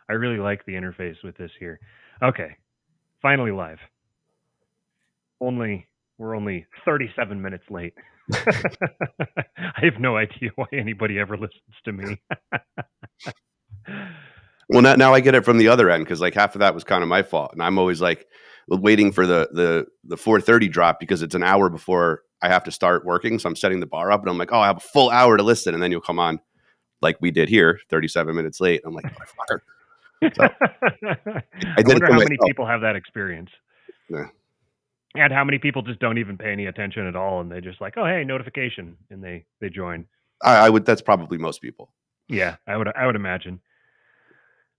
I really like the interface with this here. Okay, finally live. We're only 37 minutes late. I have no idea why anybody ever listens to me. Well, now I get it from the other end because like half of that was kind of my fault, and I'm always like waiting for the 4:30 drop because it's an hour before I have to start working. So I'm setting the bar up, and I'm like, oh, I have a full hour to listen, and then you'll come on like we did here, 37 minutes late. I'm like, motherfucker. So I did it wonder to how myself. many people have that experience. Yeah. And how many people just don't even pay any attention at all, and they just like, oh, hey, notification, and they join. I would. That's probably most people. Yeah, I would imagine.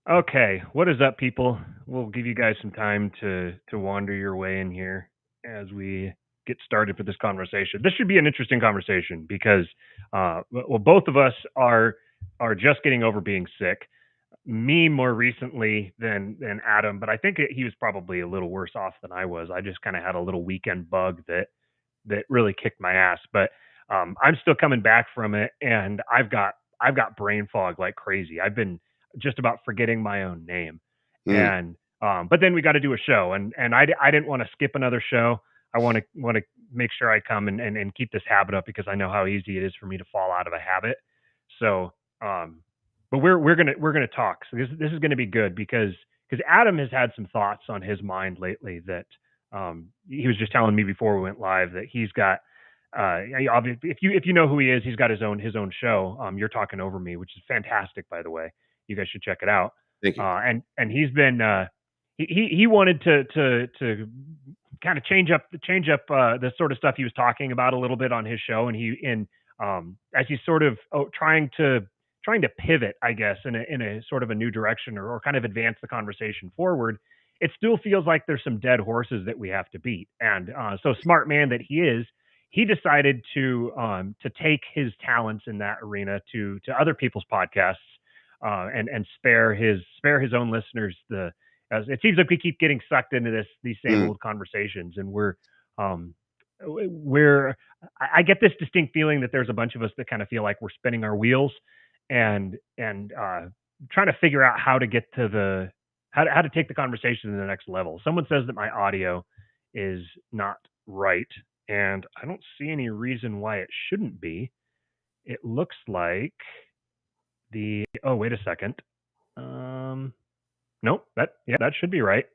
Okay, what is up, people? We'll give you guys some time to wander your way in here as we get started for this conversation. This should be an interesting conversation because, well, both of us are just getting over being sick. Me more recently than Adam, but I think he was probably a little worse off than I was. I just kind of had a little weekend bug that really kicked my ass. But I'm still coming back from it, and I've got brain fog like crazy. I've been just about forgetting my own name, and but then we got to do a show, and I didn't want to skip another show. I want to make sure I come and keep this habit up because I know how easy it is for me to fall out of a habit. So but we're gonna talk. So this is gonna be good because Adam has had some thoughts on his mind lately that he was just telling me before we went live that he's got obviously if you know who he is, he's got his own show. You're Talking Over Me, which is fantastic, by the way. You guys should check it out. Thank you. And he's been he wanted to kind of change up the sort of stuff he was talking about a little bit on his show, and as he's sort of trying to pivot, I guess, in a sort of a new direction or kind of advance the conversation forward, it still feels like there's some dead horses that we have to beat. And so smart man that he is, he decided to take his talents in that arena to other people's podcasts and spare his own listeners as it seems like we keep getting sucked into these same old conversations, and I get this distinct feeling that there's a bunch of us that kind of feel like we're spinning our wheels and trying to figure out how to get to how to take the conversation to the next level. Someone says that my audio is not right, and I don't see any reason why it shouldn't be. It looks like oh, wait a second. Nope, that should be right.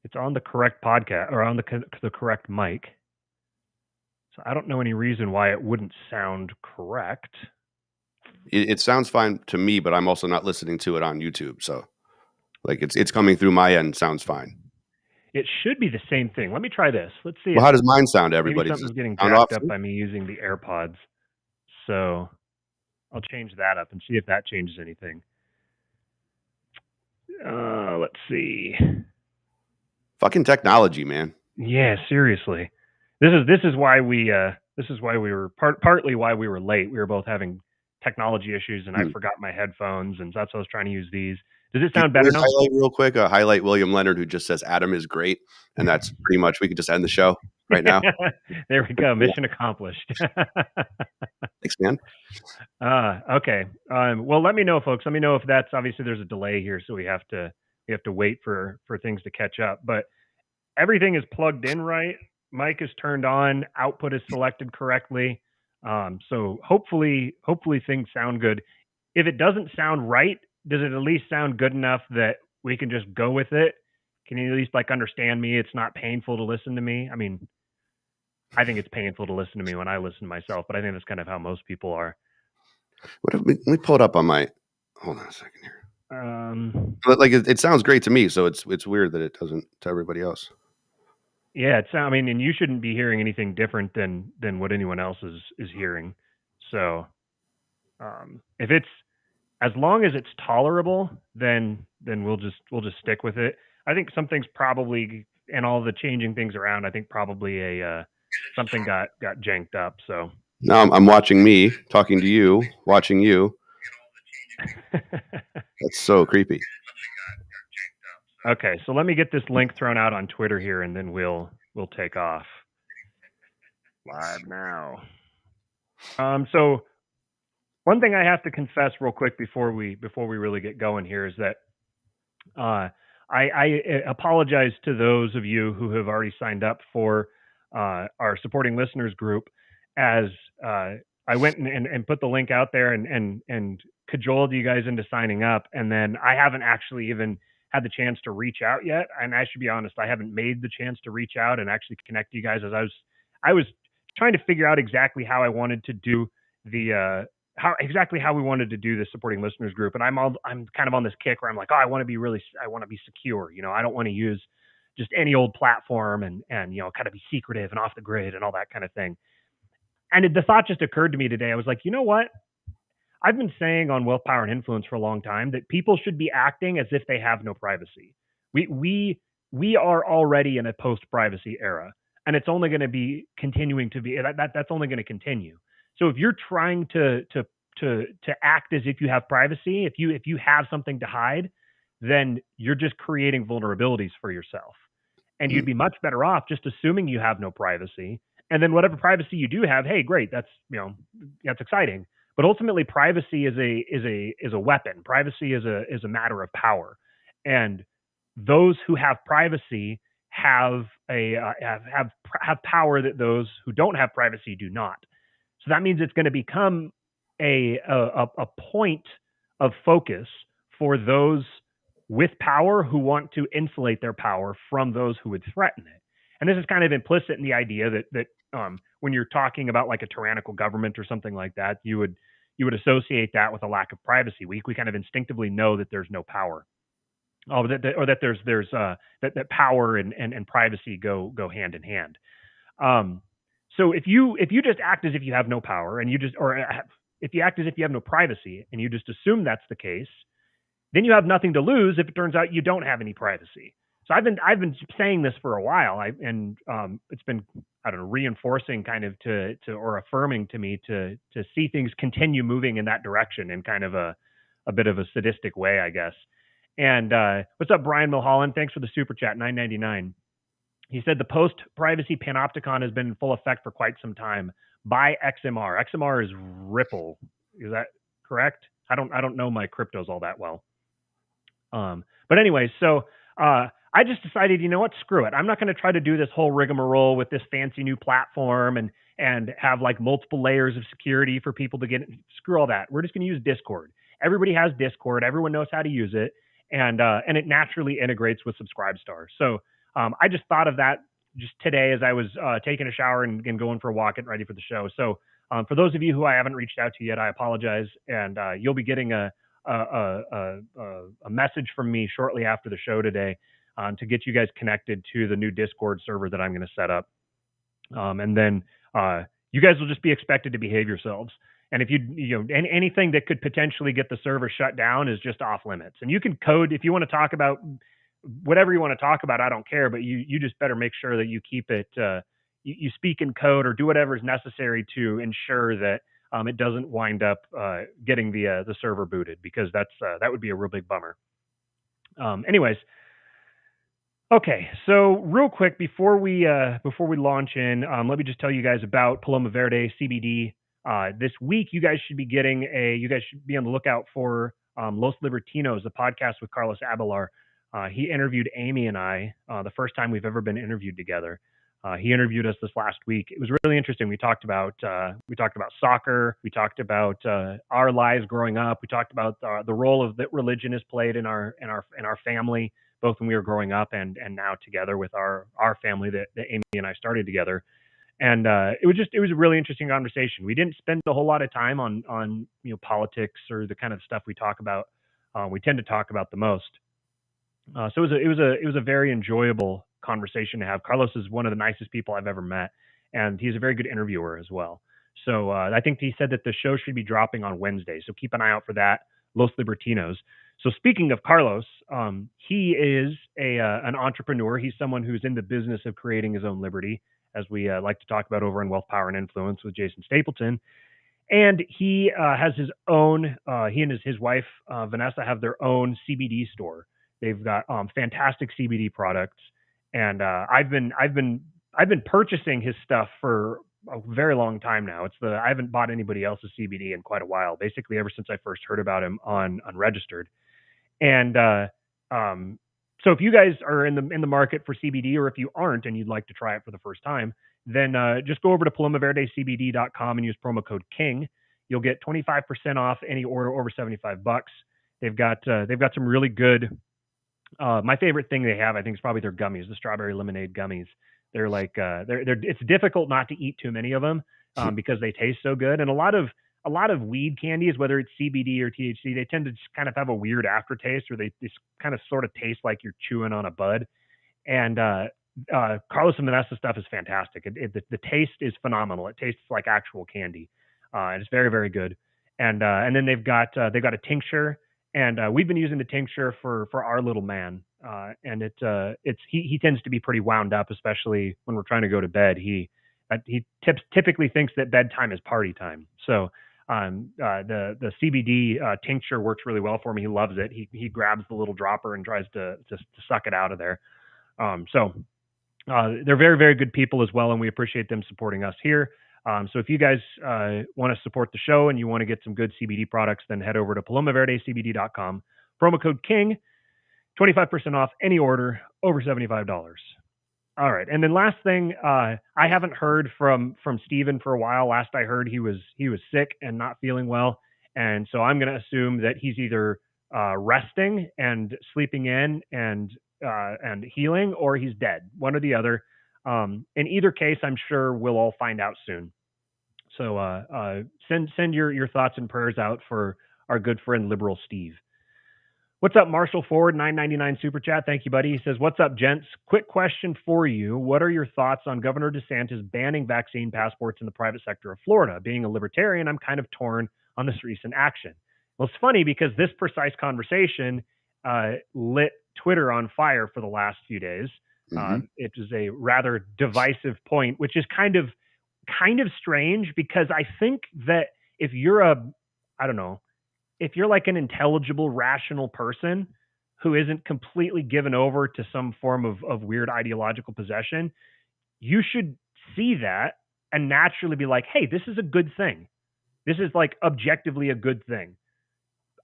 It's on the correct podcast or on the correct mic. So I don't know any reason why it wouldn't sound correct. It sounds fine to me, but I'm also not listening to it on YouTube. So like it's coming through my end. Sounds fine. It should be the same thing. Let me try this. Let's see. Well, how does mine sound to everybody? Maybe something's getting jacked up by me using the AirPods. So I'll change that up and see if that changes anything. Let's see. Fucking technology, man. Yeah, seriously. This is why we were partly why we were late. We were both having technology issues, and I forgot my headphones, and that's why I was trying to use these. Does it sound better now? Highlight real quick. Highlight William Leonard, who just says Adam is great, and that's pretty much. We could just end the show right now. There we go. Mission accomplished. Thanks, man. Okay. Well, let me know, folks. Let me know if that's obviously there's a delay here, so we have to wait for things to catch up. But everything is plugged in right. Mic is turned on. Output is selected correctly. So hopefully things sound good. If it doesn't sound right, does it at least sound good enough that we can just go with it? Can you at least like understand me? It's not painful to listen to me. I mean, I think it's painful to listen to me when I listen to myself, but I think that's kind of how most people are. Let me pull it up on my. Hold on a second here. But like it sounds great to me, so it's weird that it doesn't to everybody else. Yeah, I mean, and you shouldn't be hearing anything different than what anyone else is hearing. So, if it's as long as it's tolerable, then we'll just stick with it. I think something's probably, and all the changing things around, I think probably something got janked up. So now I'm watching me talking to you, watching you. That's so creepy. Okay, so let me get this link thrown out on Twitter here, and then we'll take off. Live now. So One thing I have to confess real quick before we really get going here is that uh, I apologize to those of you who have already signed up for our supporting listeners group, as uh, I went and put the link out there and cajoled you guys into signing up, and then I haven't actually even had the chance to reach out yet. And I should be honest, I haven't made the chance to reach out and actually connect to you guys, as I was trying to figure out exactly how I wanted to do the how we wanted to do this supporting listeners group. And I'm kind of on this kick where I'm like, oh, I want to be secure. I don't want to use just any old platform and kind of be secretive and off the grid and all that kind of thing. And the thought just occurred to me today. I was like, you know what? I've been saying on Wealth, Power, and Influence for a long time that people should be acting as if they have no privacy. We are already in a post-privacy era, and it's only going to be continuing to be that's only going to continue. So if you're trying to act as if you have privacy, if you have something to hide, then you're just creating vulnerabilities for yourself. And you'd be much better off just assuming you have no privacy, and then whatever privacy you do have, hey, great, that's exciting. But ultimately, privacy is a weapon. Privacy is a matter of power, and those who have privacy have power that those who don't have privacy do not. So that means it's going to become a point of focus for those with power who want to insulate their power from those who would threaten it. And this is kind of implicit in the idea that when you're talking about like a tyrannical government or something like that, you would associate that with a lack of privacy. We kind of instinctively know that there's no power, or that there's that power and privacy go hand in hand. So if you just act as if you have no power, and if you act as if you have no privacy and you just assume that's the case, then you have nothing to lose if it turns out you don't have any privacy. So I've been saying this for a while, it's been, I don't know, reinforcing kind of or affirming to me to see things continue moving in that direction in kind of a bit of a sadistic way, I guess. And what's up, Brian Mulholland? Thanks for the super chat, $9.99. He said the post-privacy panopticon has been in full effect for quite some time. Buy XMR. XMR is Ripple. Is that correct? I don't know my cryptos all that well. But anyway, so I just decided, you know what, screw it. I'm not going to try to do this whole rigmarole with this fancy new platform and have like multiple layers of security for people to get. Screw all that. We're just going to use Discord. Everybody has Discord. Everyone knows how to use it, and it naturally integrates with Subscribestar. So I just thought of that just today as I was taking a shower and going for a walk, getting ready for the show. So for those of you who I haven't reached out to yet, I apologize, and you'll be getting a message from me shortly after the show today to get you guys connected to the new Discord server that I'm going to set up. And then you guys will just be expected to behave yourselves. And if anything that could potentially get the server shut down is just off limits. And you can code if you want to talk about whatever you want to talk about. I don't care, but you just better make sure that you keep it. You speak in code or do whatever is necessary to ensure that it doesn't wind up getting the server booted, because that would be a real big bummer. Anyways, okay, so real quick before we launch in, let me just tell you guys about Paloma Verde CBD. This week, you guys should be on the lookout for Los Libertinos, the podcast with Carlos Abelar. He interviewed Amy and I the first time we've ever been interviewed together. He interviewed us this last week. It was really interesting. We talked about soccer. We talked about our lives growing up. We talked about the role that religion has played in our family, both when we were growing up and now together with our family that Amy and I started together. And it was a really interesting conversation. We didn't spend a whole lot of time on politics or the kind of stuff we talk about. We tend to talk about the most. So it was a very enjoyable conversation to have. Carlos is one of the nicest people I've ever met, and he's a very good interviewer as well. So I think he said that the show should be dropping on Wednesday. So keep an eye out for that. Los Libertinos. So speaking of Carlos, he is an entrepreneur. He's someone who's in the business of creating his own liberty, as we like to talk about over in Wealth, Power, and Influence with Jason Stapleton. And he has his own. He and his wife Vanessa have their own CBD store. They've got fantastic CBD products, and I've been purchasing his stuff for a very long time now. I haven't bought anybody else's CBD in quite a while. Basically, ever since I first heard about him on Unregistered. And um, so if you guys are in the market for CBD, or if you aren't and you'd like to try it for the first time, then just go over to palomaverdecbd.com and use promo code King. You'll get 25% off any order over $75. They've got some really good. My favorite thing they have, I think, is probably their gummies, the strawberry lemonade gummies. They're like they're it's difficult not to eat too many of them because they taste so good. And a lot of weed candies, whether it's CBD or THC, they tend to just kind of have a weird aftertaste, or they just kind of sort of taste like you're chewing on a bud. And Carlos and Vanessa stuff is fantastic. The taste is phenomenal. It tastes like actual candy. And it's very, very good. And then they've got a tincture, and we've been using the tincture for our little man. And he tends to be pretty wound up, especially when we're trying to go to bed. He typically thinks that bedtime is party time. So the CBD tincture works really well for him. He loves it. He grabs the little dropper and tries to suck it out of there. So they're very, very good people as well, and we appreciate them supporting us here. So if you guys want to support the show and you want to get some good CBD products, then head over to palomaverdecbd.com. Promo code King, 25% off any order over $75. All right, and then last thing, I haven't heard from Steven for a while. Last I heard, he was sick and not feeling well, and so I'm going to assume that he's either resting and sleeping in and healing, or he's dead. One or the other. In either case, I'm sure we'll all find out soon. So send your thoughts and prayers out for our good friend Liberal Steve. What's up, Marshall Ford, $9.99 super chat. Thank you, buddy. He says, "What's up, gents? Quick question for you. What are your thoughts on Governor DeSantis banning vaccine passports in the private sector of Florida? Being a libertarian, I'm kind of torn on this recent action." Well, it's funny because this precise conversation lit Twitter on fire for the last few days. Mm-hmm. It is a rather divisive point, which is kind of strange, because I think that if you're if you're like an intelligible, rational person who isn't completely given over to some form of weird ideological possession, you should see that and naturally be like, hey, this is a good thing. This is like objectively a good thing.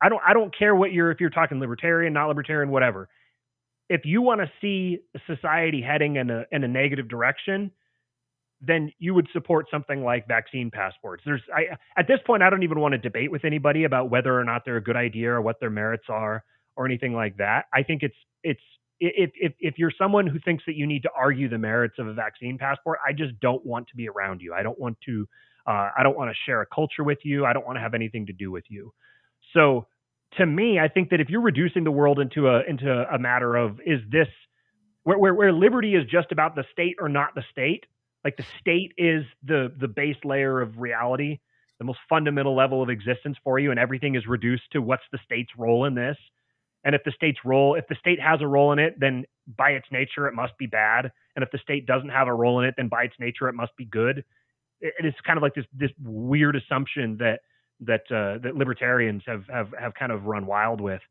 I don't care if you're talking libertarian, not libertarian, whatever. If you want to see society heading in a negative direction, then you would support something like vaccine passports. At this point, I don't even want to debate with anybody about whether or not they're a good idea or what their merits are or anything like that. I think if you're someone who thinks that you need to argue the merits of a vaccine passport, I just don't want to be around you. I don't want to share a culture with you. I don't want to have anything to do with you. So to me, I think that if you're reducing the world into a matter of, is this where liberty is just about the state or not the state, like the state is the base layer of reality, the most fundamental level of existence for you, and everything is reduced to what's the state's role in this. And if the state has a role in it, then by its nature, it must be bad. And if the state doesn't have a role in it, then by its nature, it must be good. It's kind of like this weird assumption that libertarians have kind of run wild with.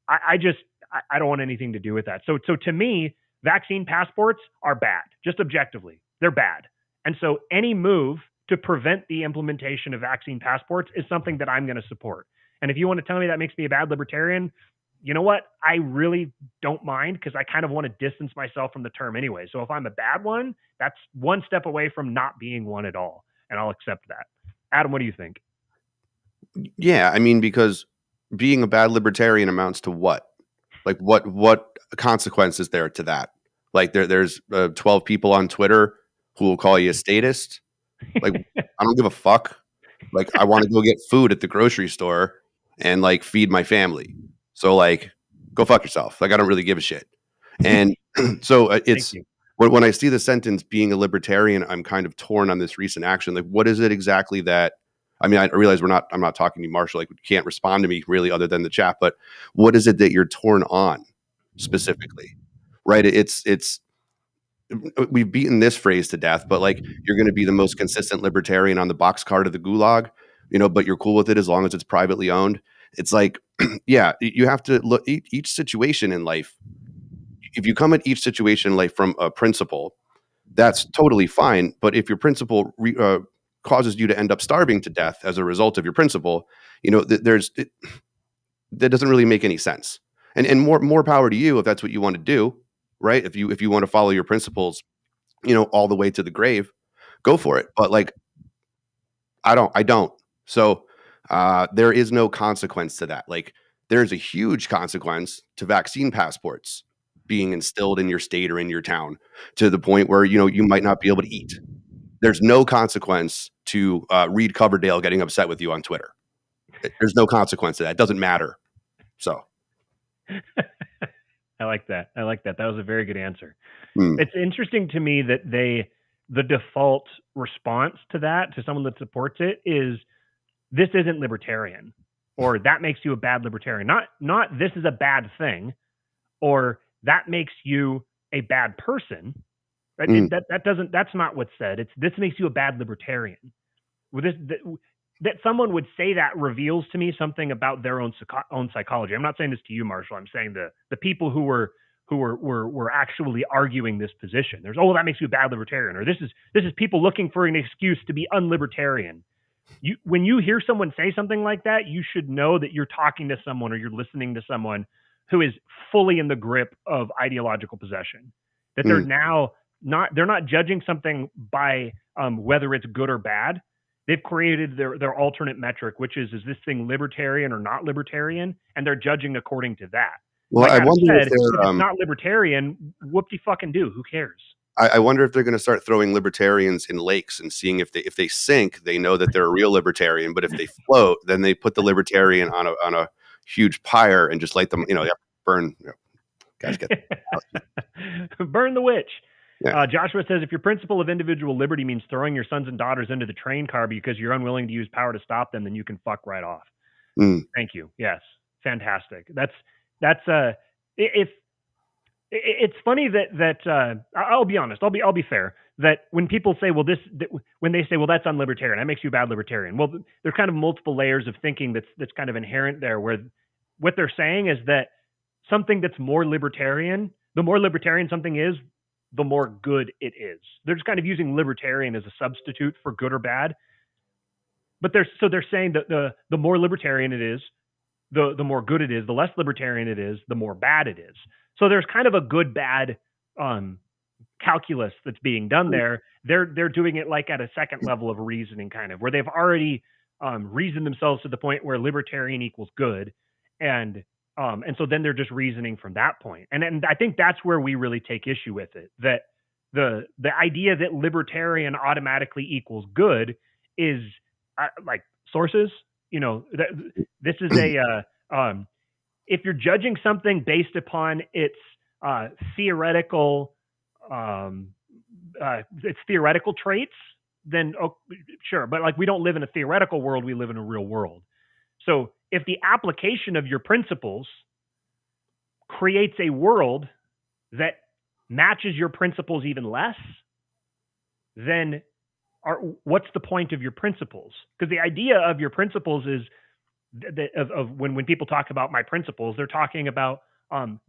I don't want anything to do with that. So to me, vaccine passports are bad, just objectively. They're bad. And so any move to prevent the implementation of vaccine passports is something that I'm going to support. And if you want to tell me that makes me a bad libertarian, you know what? I really don't mind, because I kind of want to distance myself from the term anyway. So if I'm a bad one, that's one step away from not being one at all. And I'll accept that. Adam, what do you think? Yeah, I mean, because being a bad libertarian amounts to what? Like, what consequence is there to that? Like, there's 12 people on Twitter who will call you a statist. Like, I don't give a fuck. Like, I want to go get food at the grocery store and like feed my family. So like, go fuck yourself. Like, I don't really give a shit. And so it's when I see the sentence "being a libertarian," I'm kind of torn on this recent action. Like, what is it exactly that? I mean, I realize I'm not talking to you, Marshall. Like, you can't respond to me really other than the chat. But what is it that you're torn on specifically? Right? It's we've beaten this phrase to death, but like, you're going to be the most consistent libertarian on the box card of the gulag, but you're cool with it as long as it's privately owned. It's like, yeah, you have to look each situation in life. If you come at each situation in life from a principle, that's totally fine. But if your principle causes you to end up starving to death as a result of your principle, that doesn't really make any sense. And more power to you if that's what you want to do, right? If you want to follow your principles, all the way to the grave, go for it. But like, I don't. So there is no consequence to that. Like, there's a huge consequence to vaccine passports being instilled in your state or in your town, to the point where you might not be able to eat. There's no consequence to Reed Coverdale getting upset with you on Twitter. There's no consequence to that. It doesn't matter. So I like that. That was a very good answer. mm, It's interesting to me that the default response to that, to someone that supports it, is this isn't libertarian, or that makes you a bad libertarian. Not this is a bad thing, or that makes you a bad person. Right? mm. That's not what's said. It's this makes you a bad libertarian. With this, that someone would say that reveals to me something about their own psychology. I'm not saying this to you, Marshall. I'm saying the people who were actually arguing this position. There's, oh, that makes you a bad libertarian, or this is people looking for an excuse to be unlibertarian. When you hear someone say something like that, you should know that you're talking to someone, or you're listening to someone who is fully in the grip of ideological possession. That they're now they're not judging something by whether it's good or bad. They've created their alternate metric, which is this thing libertarian or not libertarian, and they're judging according to that. Well, Like I I've wonder said, if if they're it's not libertarian, whoop-de fucking do. Who cares? I wonder if they're going to start throwing libertarians in lakes and seeing if they sink, they know that they're a real libertarian. But if they float, then they put the libertarian on a huge pyre and just light them. Burn. Guys, get Burn the witch. Yeah. Joshua says, if your principle of individual liberty means throwing your sons and daughters into the train car because you're unwilling to use power to stop them, then you can fuck right off. Thank you. Yes, fantastic. It's funny that I'll be honest. I'll be fair. That when people say, well, when they say, well, that's unlibertarian, that makes you a bad libertarian. Well, there's kind of multiple layers of thinking that's kind of inherent there. Where what they're saying is that something that's more libertarian, the more libertarian something is, the more good it is. They're just kind of using libertarian as a substitute for good or bad. But they're saying that the more libertarian it is, the more good it is. The less libertarian it is, the more bad it is. So there's kind of a good bad calculus that's being done there. They're doing it like at a second level of reasoning, kind of, where they've already reasoned themselves to the point where libertarian equals good, and so then they're just reasoning from that point. And I think that's where we really take issue with it. That the idea that libertarian automatically equals good is like sources. This is a if you're judging something based upon its theoretical traits, then sure. But like, we don't live in a theoretical world; we live in a real world. So if the application of your principles creates a world that matches your principles even less, then what's the point of your principles? Because the idea of your principles is when people talk about my principles, they're talking about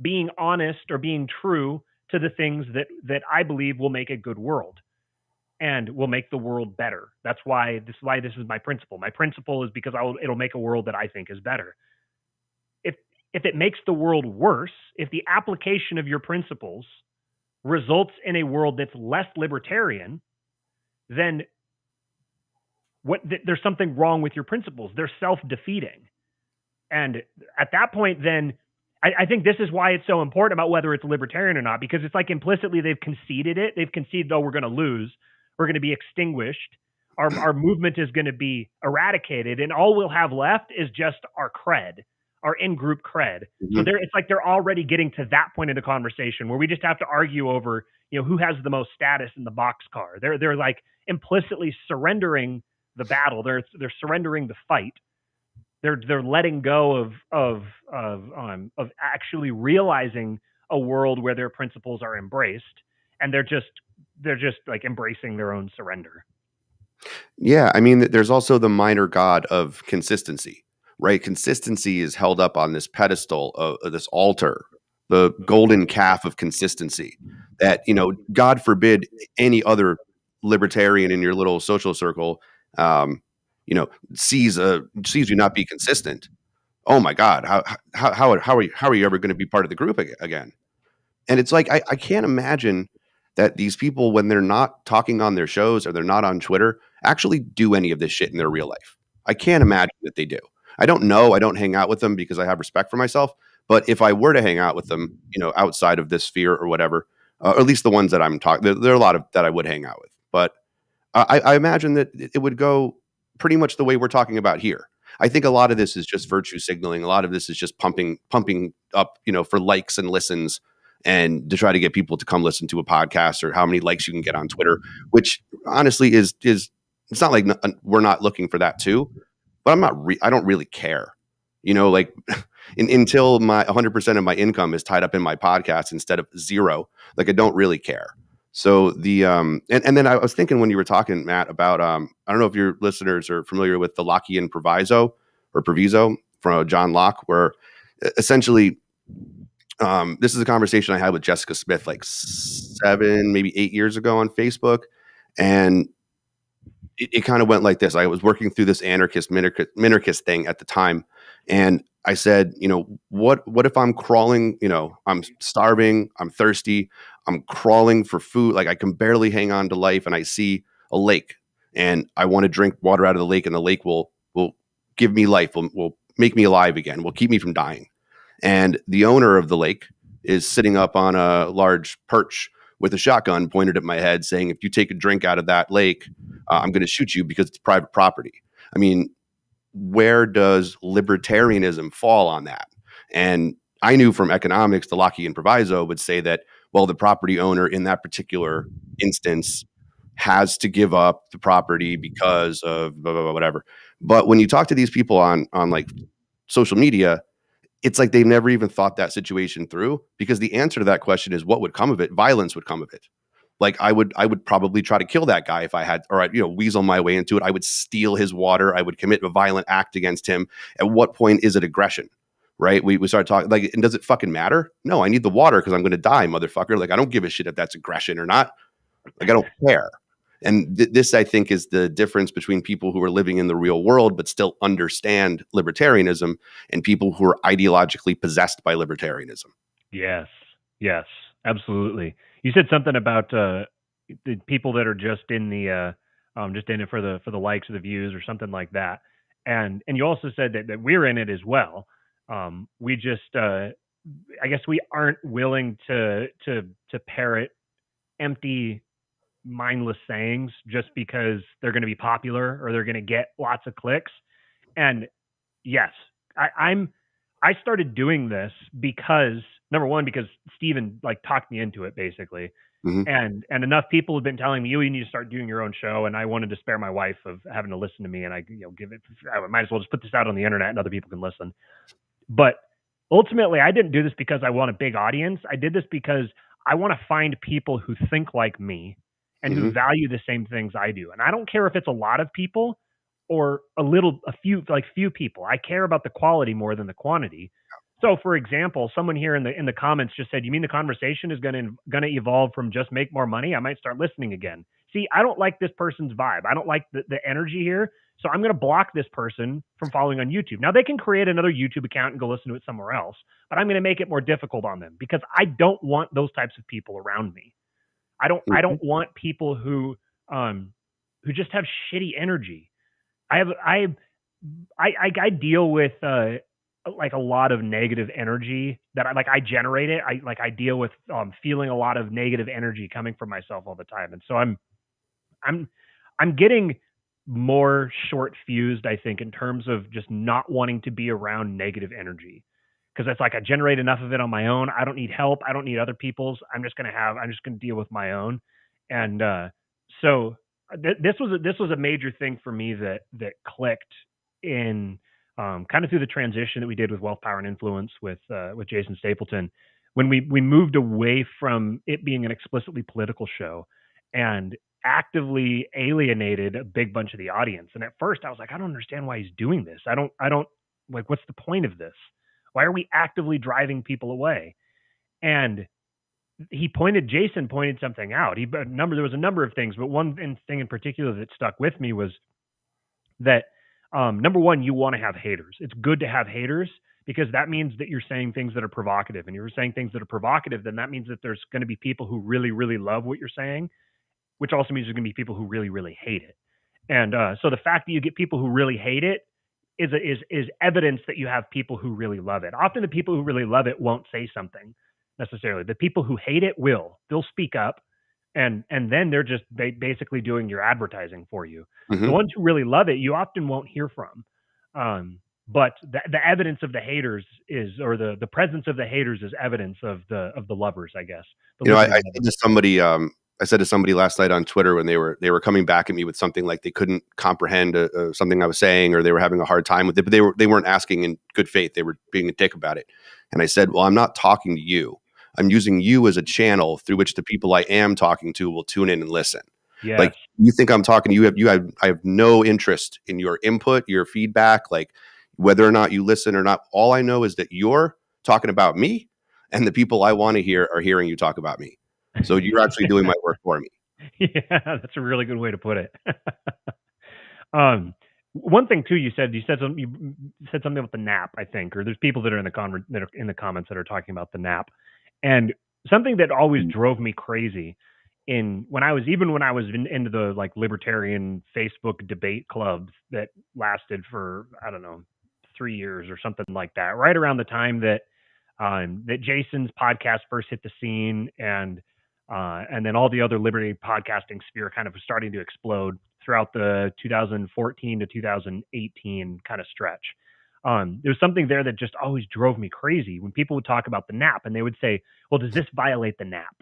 being honest or being true to the things that I believe will make a good world and will make the world better. That's why this is my principle. My principle is because it'll make a world that I think is better. If it makes the world worse, if the application of your principles results in a world that's less libertarian, then there's something wrong with your principles. They're self-defeating. And at that point, then I think this is why it's so important about whether it's libertarian or not, because it's like implicitly they've conceded it. They've conceded, oh, we're going to lose. We're going to be extinguished. Our movement is going to be eradicated. And all we'll have left is just our cred, our in-group cred. Mm-hmm. So it's like they're already getting to that point in the conversation where we just have to argue over, who has the most status in the boxcar. They're like implicitly surrendering the battle. They're surrendering the fight. They're letting go of actually realizing a world where their principles are embraced, and they're just like embracing their own surrender. Yeah, I mean, there's also the minor god of consistency, right? Consistency is held up on this pedestal of this altar the golden calf of consistency that, God forbid any other libertarian in your little social circle, um, sees you not be consistent. Oh my God, how are you ever going to be part of the group again? And it's like I can't imagine that these people, when they're not talking on their shows or they're not on Twitter, actually do any of this shit in their real life. I can't imagine that they do. I don't know. I don't hang out with them because I have respect for myself. But if I were to hang out with them, outside of this sphere or whatever, or at least the ones that I'm talking, there are a lot of that I would hang out with. But I imagine that it would go pretty much the way we're talking about here. I think a lot of this is just virtue signaling. A lot of this is just pumping up, for likes and listens, and to try to get people to come listen to a podcast, or how many likes you can get on Twitter, which honestly is it's not like we're not looking for that too, but I don't really care. Like until my 100% of my income is tied up in my podcast instead of zero, like I don't really care. So and then I was thinking when you were talking, Matt, about I don't know if your listeners are familiar with the Lockean proviso from John Locke, where essentially this is a conversation I had with Jessica Smith like 7, maybe 8 years ago on Facebook, and it kind of went like this. I was working through this minarchist thing at the time, and I said, what if I'm crawling, I'm starving, I'm thirsty, I'm crawling for food, like I can barely hang on to life, and I see a lake, and I want to drink water out of the lake, and the lake will give me life, will make me alive again, will keep me from dying. And the owner of the lake is sitting up on a large perch with a shotgun pointed at my head, saying, if you take a drink out of that lake, I'm going to shoot you because it's private property. I mean, where does libertarianism fall on that? And I knew from economics, the Lockean proviso would say that, well, the property owner in that particular instance has to give up the property because of blah, blah, blah, whatever. But when you talk to these people on like social media, it's like they've never even thought that situation through, because the answer to that question is, what would come of it? Violence would come of it. Like I would probably try to kill that guy if I had, or I'd, weasel my way into it. I would steal his water. I would commit a violent act against him. At what point is it aggression? Right? We started talking like, and does it fucking matter? No, I need the water because I'm going to die, motherfucker. Like I don't give a shit if that's aggression or not. Like I don't care. And this, I think, is the difference between people who are living in the real world but still understand libertarianism, and people who are ideologically possessed by libertarianism. Yes, absolutely. You said something about the people that are just in it for the likes or the views or something like that, and you also said that we're in it as well. We just I guess we aren't willing to parrot empty, mindless sayings just because they're going to be popular or they're going to get lots of clicks. And yes, I started doing this because, number one, because Steven like talked me into it basically. Mm-hmm. And enough people have been telling me, you need to start doing your own show. And I wanted to spare my wife of having to listen to me, and I might as well just put this out on the internet and other people can listen. But ultimately, I didn't do this because I want a big audience. I did this because I want to find people who think like me and who value the same things I do. And I don't care if it's a lot of people or a few people. I care about the quality more than the quantity. So, for example, someone here in the comments just said, "You mean the conversation is going to evolve from just make more money? I might start listening again." See, I don't like this person's vibe. I don't like the energy here. So I'm going to block this person from following on YouTube. Now they can create another YouTube account and go listen to it somewhere else, but I'm going to make it more difficult on them because I don't want those types of people around me. I don't want people who just have shitty energy. I deal with like a lot of negative energy that I generate it. I deal with feeling a lot of negative energy coming from myself all the time, and so I'm getting more short fused, I think, in terms of just not wanting to be around negative energy, because it's like I generate enough of it on my own. I don't need help. I don't need other people's. I'm just gonna deal with my own, and so this was a major thing for me that clicked in kind of through the transition that we did with Wealth, Power, and Influence with Jason Stapleton, when we moved away from it being an explicitly political show and actively alienated a big bunch of the audience. And at first I was like, I don't understand why he's doing this. I don't like, what's the point of this? Why are we actively driving people away? And Jason pointed something out. There was a number of things, but one thing in particular that stuck with me was that number one, you want to have haters. It's good to have haters because that means that you're saying things that are provocative. And you're saying things that are provocative, then that means that there's going to be people who really, really love what you're saying, which also means there's going to be people who really, really hate it. And so the fact that you get people who really hate it is evidence that you have people who really love it. Often the people who really love it won't say something necessarily. The people who hate it will. They'll speak up, and then they're just basically doing your advertising for you. The ones who really love it, you often won't hear from. But the evidence of the haters or the presence of the haters is evidence of the lovers, I guess. I said to somebody last night on Twitter when they were coming back at me with something like they couldn't comprehend something I was saying, or they were having a hard time with it, but they weren't asking in good faith. They were being a dick about it. And I said, well, I'm not talking to you. I'm using you as a channel through which the people I am talking to will tune in and listen. Yes. Like, you think I'm talking to you? I have no interest in your input, your feedback, like whether or not you listen or not. All I know is that you're talking about me, and the people I want to hear are hearing you talk about me. So you're actually doing my work for me. Yeah, that's a really good way to put it. One thing too, you said something about the nap, I think, or there's people that are in the comments that are talking about the nap, and something that always drove me crazy when I was into the like libertarian Facebook debate clubs that lasted for, I don't know, 3 years or something like that, right around the time that Jason's podcast first hit the scene, and then all the other liberty podcasting sphere kind of was starting to explode throughout the 2014 to 2018 kind of stretch. There was something there that just always drove me crazy when people would talk about the nap, and they would say, well, does this violate the nap?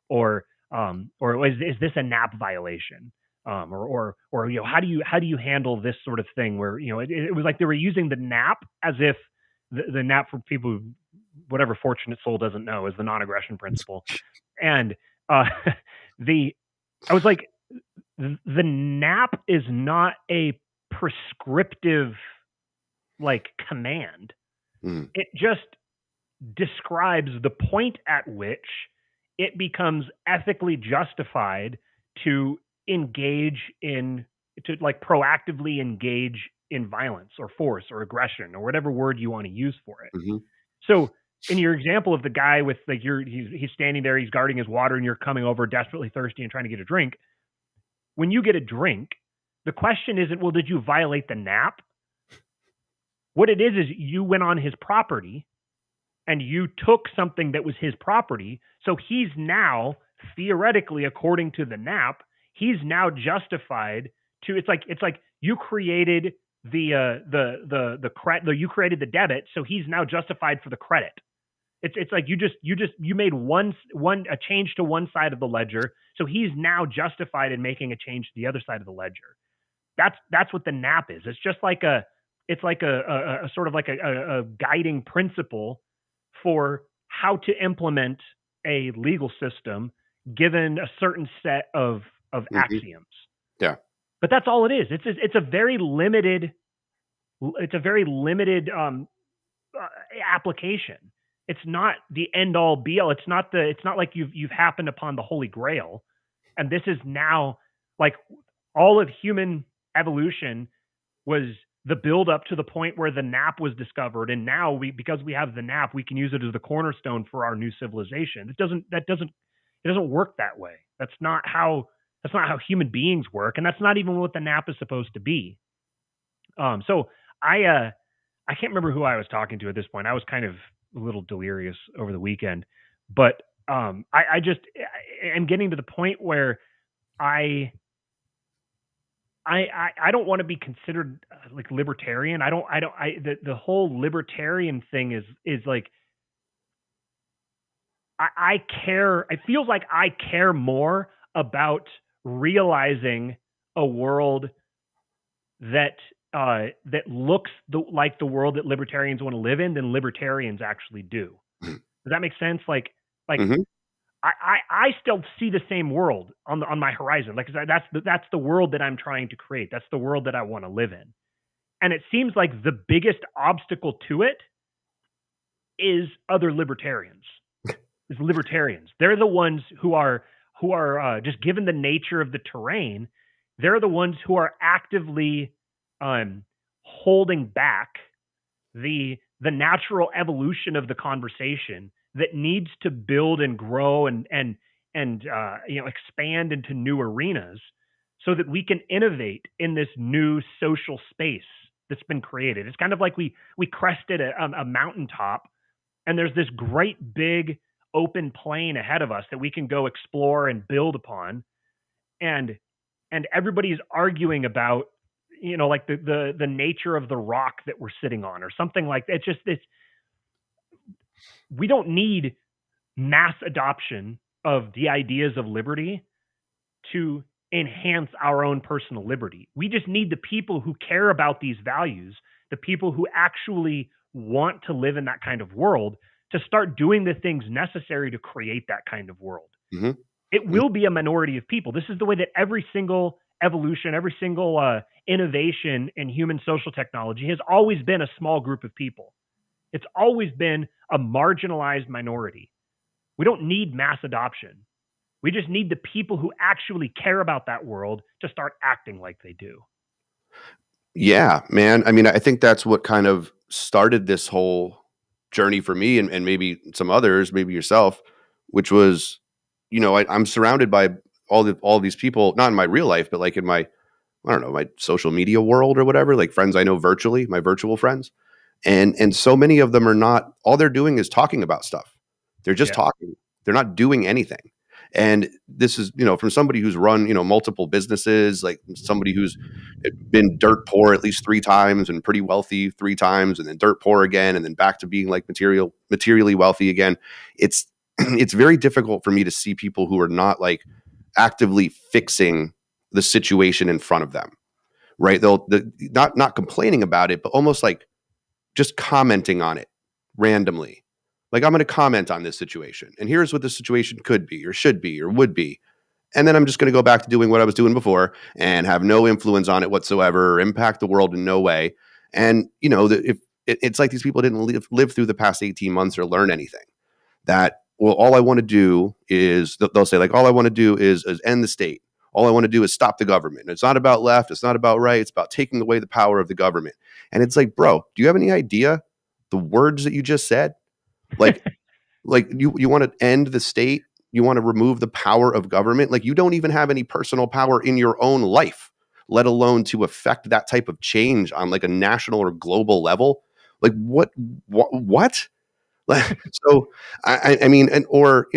Or is this a nap violation? Or how do you handle this sort of thing where, it was like they were using the nap as if the nap, for people who, whatever fortunate soul doesn't know, is the non-aggression principle. And I was like, the nap is not a prescriptive like command. It just describes the point at which it becomes ethically justified to proactively engage in violence or force or aggression or whatever word you want to use for it. So in your example of the guy with like he's standing there, he's guarding his water, and you're coming over desperately thirsty and trying to get a drink. When you get a drink, the question isn't, well, did you violate the nap? What it is you went on his property and you took something that was his property. So he's now, theoretically, according to the nap, he's now justified to, it's like you created you created the debit, so he's now justified for the credit. It's like you made a change to one side of the ledger, so he's now justified in making a change to the other side of the ledger. That's what the nap is. It's just like a sort of like a guiding principle for how to implement a legal system given a certain set of axioms. Yeah. But that's all it is. It's a very limited application. It's not the end all be all. It's not like you've happened upon the Holy Grail. And this is now, like, all of human evolution was the build up to the point where the nap was discovered. And now because we have the nap, we can use it as the cornerstone for our new civilization. It doesn't work that way. That's not how human beings work. And that's not even what the nap is supposed to be. So I can't remember who I was talking to at this point. I was kind of a little delirious over the weekend, but I just am getting to the point where I don't want to be considered like libertarian. The whole libertarian thing is like, I care. It feels like I care more about realizing a world that looks like the world that libertarians want to live in than libertarians actually do. Does that make sense? Like I still see the same world on my horizon. Like that's the world that I'm trying to create. That's the world that I want to live in. And it seems like the biggest obstacle to it is other libertarians. is libertarians. They're the ones who are just given the nature of the terrain, they're the ones who are actively holding back the natural evolution of the conversation that needs to build and grow and expand into new arenas so that we can innovate in this new social space that's been created. It's kind of like we crested a mountaintop, and there's this great big open plain ahead of us that we can go explore and build upon, and everybody's arguing about like the nature of the rock that we're sitting on or something like that. It's we don't need mass adoption of the ideas of liberty to enhance our own personal liberty. We just need the people who care about these values, the people who actually want to live in that kind of world, to start doing the things necessary to create that kind of world. Mm-hmm. It will be a minority of people. This is the way that every single evolution, every single innovation in human social technology has always been a small group of people. It's always been a marginalized minority. We don't need mass adoption. We just need the people who actually care about that world to start acting like they do. Yeah, man. I mean, I think that's what kind of started this whole journey for me and maybe some others, maybe yourself, which was, I'm surrounded by all these people, not in my real life, but like in my, I don't know, my social media world or whatever, like friends I know virtually, my virtual friends. And so many of them are not, all they're doing is talking about stuff. They're just talking. They're not doing anything. And this is, from somebody who's run, multiple businesses, like somebody who's been dirt poor at least 3 times and pretty wealthy 3 times and then dirt poor again and then back to being like materially wealthy again. It's it's very difficult for me to see people who are not like actively fixing the situation in front of them. Right? They'll not complaining about it, but almost like just commenting on it randomly. Like, I'm going to comment on this situation, and here's what the situation could be or should be or would be. And then I'm just going to go back to doing what I was doing before and have no influence on it whatsoever or impact the world in no way. And, if it's like these people didn't live through the past 18 months or learn anything, that, well, all I want to do is, they'll say, like, all I want to do is end the state. All I want to do is stop the government. It's not about left. It's not about right. It's about taking away the power of the government. And it's like, bro, do you have any idea the words that you just said? Like, you want to end the state? You want to remove the power of government? Like, you don't even have any personal power in your own life, let alone to affect that type of change on like a national or global level. Like, what? So, I mean, or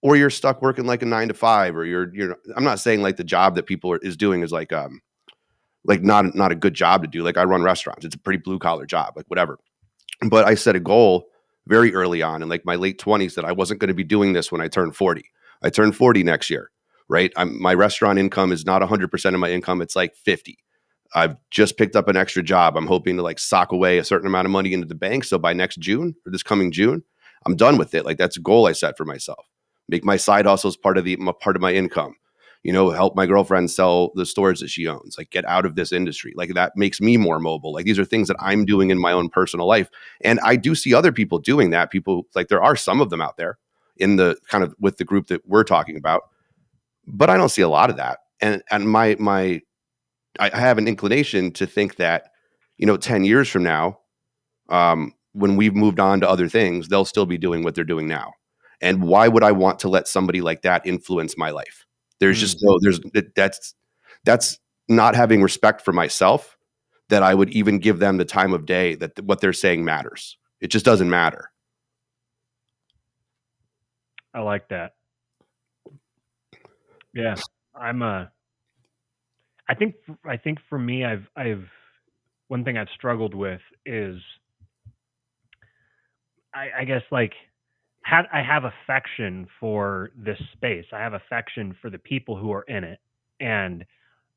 you're stuck working like a 9 to 5, or you're. I'm not saying like the job that people is doing is like not a good job to do. Like, I run restaurants. It's a pretty blue collar job, like whatever. But I set a goal very early on in like my late 20s that I wasn't going to be doing this when I turned 40. I turned 40 next year, right? My restaurant income is not 100% of my income. It's like 50. I've just picked up an extra job. I'm hoping to like sock away a certain amount of money into the bank. So by next June or this coming June, I'm done with it. Like, that's a goal I set for myself. Make my side hustles part of my income. Help my girlfriend sell the stores that she owns, like get out of this industry. Like, that makes me more mobile. Like, these are things that I'm doing in my own personal life. And I do see other people doing that. People, like, there are some of them out there in the kind of with the group that we're talking about, but I don't see a lot of that. And I have an inclination to think that, 10 years from now, when we've moved on to other things, they'll still be doing what they're doing now. And why would I want to let somebody like that influence my life? That's not having respect for myself, that I would even give them the time of day that what they're saying matters. It just doesn't matter. I like that. Yeah. I think for me, I've one thing I've struggled with is I guess like I have affection for this space. I have affection for the people who are in it, and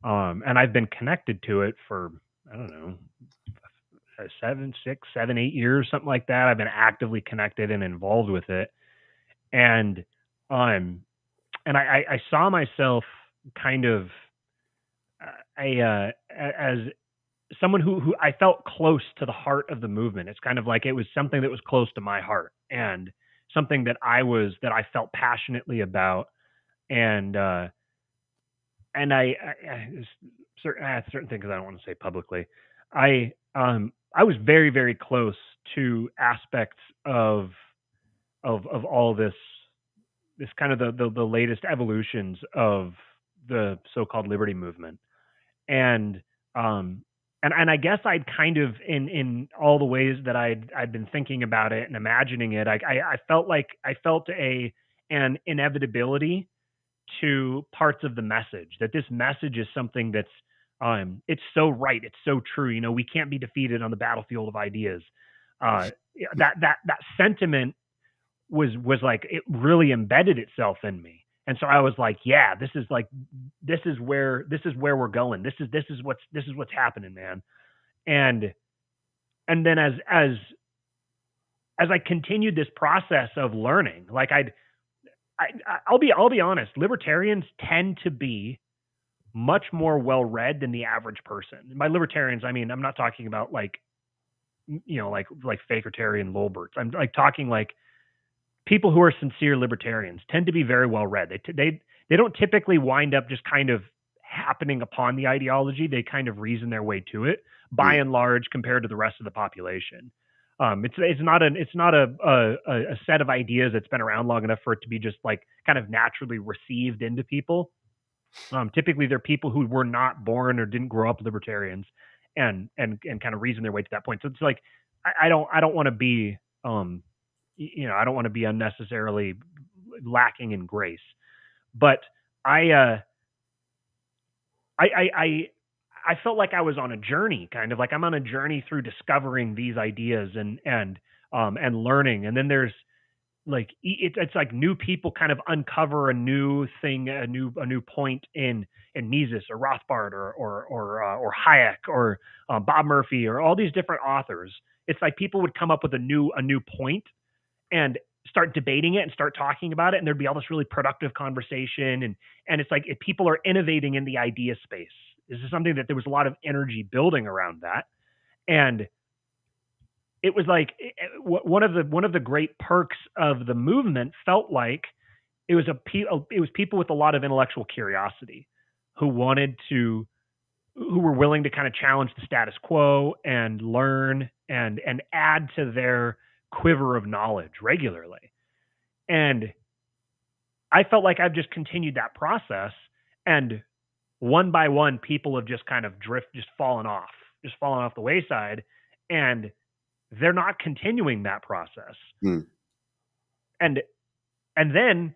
I've been connected to it for, I don't know, 7, 6, 7, 8 years, something like that. I've been actively connected and involved with it, and I saw myself kind of as someone who I felt close to the heart of the movement. It's kind of like it was something that was close to my heart. And something that I felt passionately about, and certain things I don't want to say publicly. I was very, very close to aspects of all this kind of the latest evolutions of the so-called liberty movement. And and I guess I'd kind of, in all the ways that I'd been thinking about it and imagining it, I felt like I felt an inevitability to parts of the message, that this message is something that's it's so right, it's so true. You know, we can't be defeated on the battlefield of ideas. That sentiment was like, it really embedded itself in me. And so I was like, yeah, this is where we're going. This is what's happening, man. And then as I continued this process of learning, like I'll be honest, libertarians tend to be much more well read than the average person. By libertarians, I mean, I'm not talking about like, you know, like fakertarian lolberts. I'm like talking like people who are sincere libertarians tend to be very well read. They don't typically wind up just kind of happening upon the ideology. They kind of reason their way to it, by and large, compared to the rest of the population. It's not a set of ideas that's been around long enough for it to be just like kind of naturally received into people. Typically, they're people who were not born or didn't grow up libertarians, and kind of reason their way to that point. So it's like I don't want to be you know, I don't want to be unnecessarily lacking in grace, but I felt like I was on a journey, kind of like I'm on a journey through discovering these ideas and learning. And then there's like, it's like new people kind of uncover a new thing, a new point in Mises or Rothbard or Hayek or Bob Murphy or all these different authors. It's like people would come up with a new point and start debating it and start talking about it, and there'd be all this really productive conversation. And it's like, if people are innovating in the idea space, this is something that there was a lot of energy building around that. And it was like, one of the great perks of the movement felt like it was people with a lot of intellectual curiosity who were willing to kind of challenge the status quo and learn and add to their quiver of knowledge regularly. And I felt like I've just continued that process, and one by one, people have just kind of fallen off the wayside, and they're not continuing that process. And then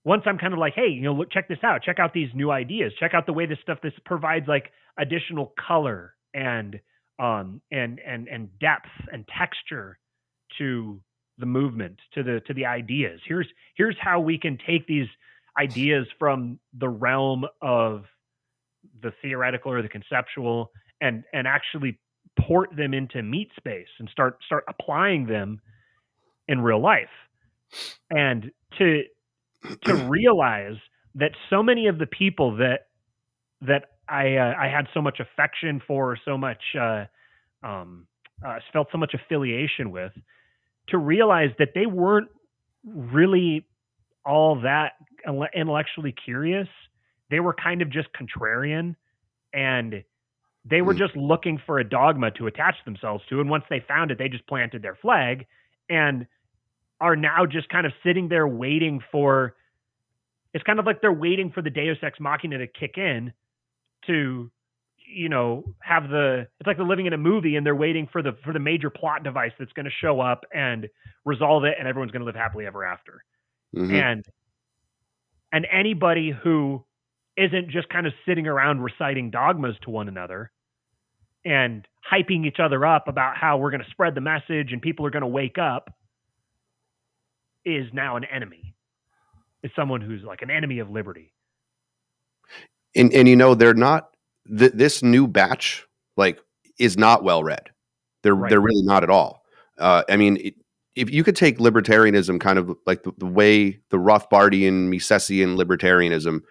once I'm kind of like, hey, you know, look, check this out, check out these new ideas, check out the way this provides like additional color and depth and texture to the movement, to the ideas. Here's how we can take these ideas from the realm of the theoretical or the conceptual and actually port them into meat space and start applying them in real life. And to realize that so many of the people that I had so much affection for, so much felt so much affiliation with, to realize that they weren't really all that intellectually curious. They were kind of just contrarian, and they were just looking for a dogma to attach themselves to. And once they found it, they just planted their flag and are now just kind of sitting there waiting for, it's kind of like they're waiting for the Deus Ex Machina to kick in to, you know, it's like they're living in a movie and they're waiting for the major plot device that's going to show up and resolve it, and everyone's going to live happily ever after. And anybody who isn't just kind of sitting around reciting dogmas to one another and hyping each other up about how we're going to spread the message and people are going to wake up is now an enemy. It's someone who's like an enemy of liberty. And you know, they're not, this new batch like is not well read. They're really not at all. I mean, if you could take libertarianism kind of like the way the Rothbardian, Misesian libertarianism,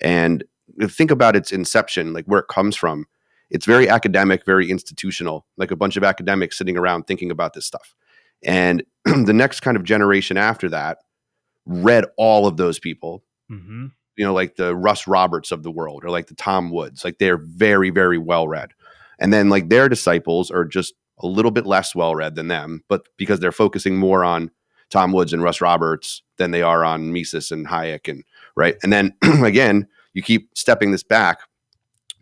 and think about its inception, like where it comes from, it's very academic, very institutional, like a bunch of academics sitting around thinking about this stuff. And the next kind of generation after that read all of those people, Mm-hmm. like the Russ Roberts of the world, or like the Tom Woods. Like, they're very, very well read. And then like their disciples are just a little bit less well read than them, but because they're focusing more on Tom Woods and Russ Roberts than they are on Mises and Hayek, and right. And then again, you keep stepping this back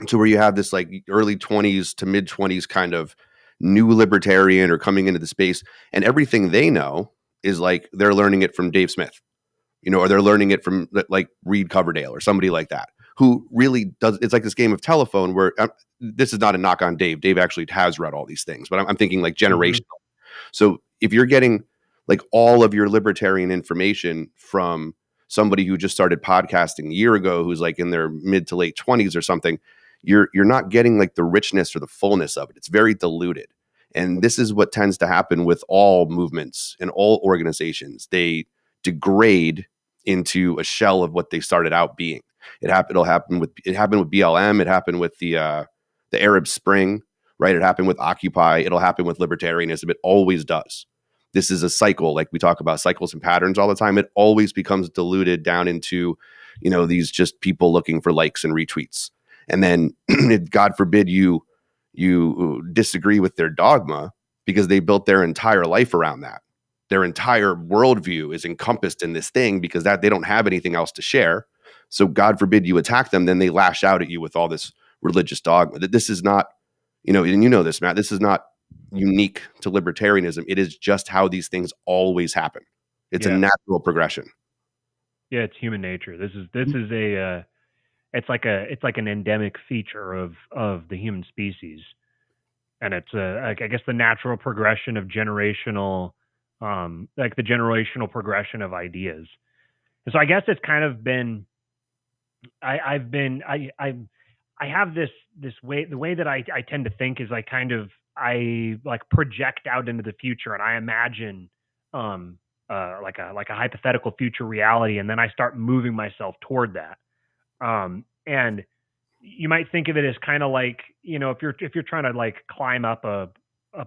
to where you have this like early 20s to mid 20s kind of new libertarian or coming into the space, and everything they know is like they're learning it from Dave Smith, or they're learning it from like Reed Coverdale or somebody like that, who really does. It's like this game of telephone where this is not a knock on Dave. Dave actually has read all these things, but I'm thinking like generational. Mm-hmm. So if you're getting like all of your libertarian information from somebody who just started podcasting a year ago, who's like in their mid to late 20s or something, you're not getting like the richness or the fullness of it. It's very diluted. And this is what tends to happen with all movements and all organizations. They degrade into a shell of what they started out being. It happened with BLM. It happened with the Arab Spring, right? It happened with Occupy. It'll happen with libertarianism. It always does. This is a cycle. Like we talk about cycles and patterns all the time. It always becomes diluted down into, these just people looking for likes and retweets. And then God forbid you disagree with their dogma, because they built their entire life around that. Their entire worldview is encompassed in this thing, because that they don't have anything else to share. So God forbid you attack them, then they lash out at you with all this religious dogma. That this is not, and this, Matt, this is not unique to libertarianism. It is just how these things always happen. It's a natural progression. Yeah, it's human nature. This is a it's like an endemic feature of the human species, and it's I guess the natural progression of generational, like the generational progression of ideas. And so I guess it's kind of been, I have this way, the way that I tend to think is like I like project out into the future, and I imagine like a hypothetical future reality, and then I start moving myself toward that. And you might think of it as kind of like, if you're trying to like climb up a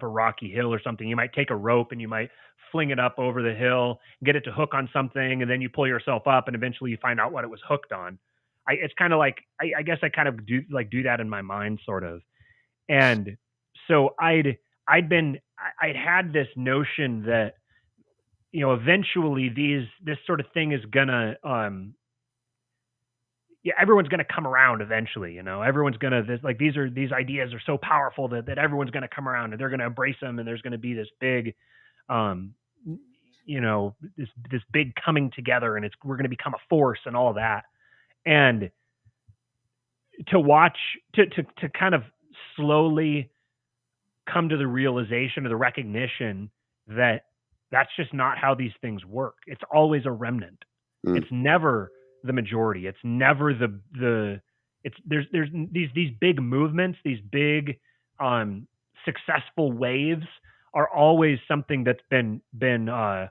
rocky hill or something, you might take a rope and you might fling it up over the hill, get it to hook on something, and then you pull yourself up, and eventually you find out what it was hooked on. It's kind of like, I guess I kind of do that in my mind, sort of. And so I'd had this notion that, eventually this sort of thing is gonna, everyone's going to come around eventually. Everyone's going to, these ideas are so powerful that everyone's going to come around, and they're going to embrace them, and there's going to be this big, this big coming together, and we're going to become a force and all of that. And to watch, to kind of slowly come to the realization or the recognition that that's just not how these things work. It's always a remnant. It's never the majority. It's never there's these big movements, these big successful waves are always something that's been kind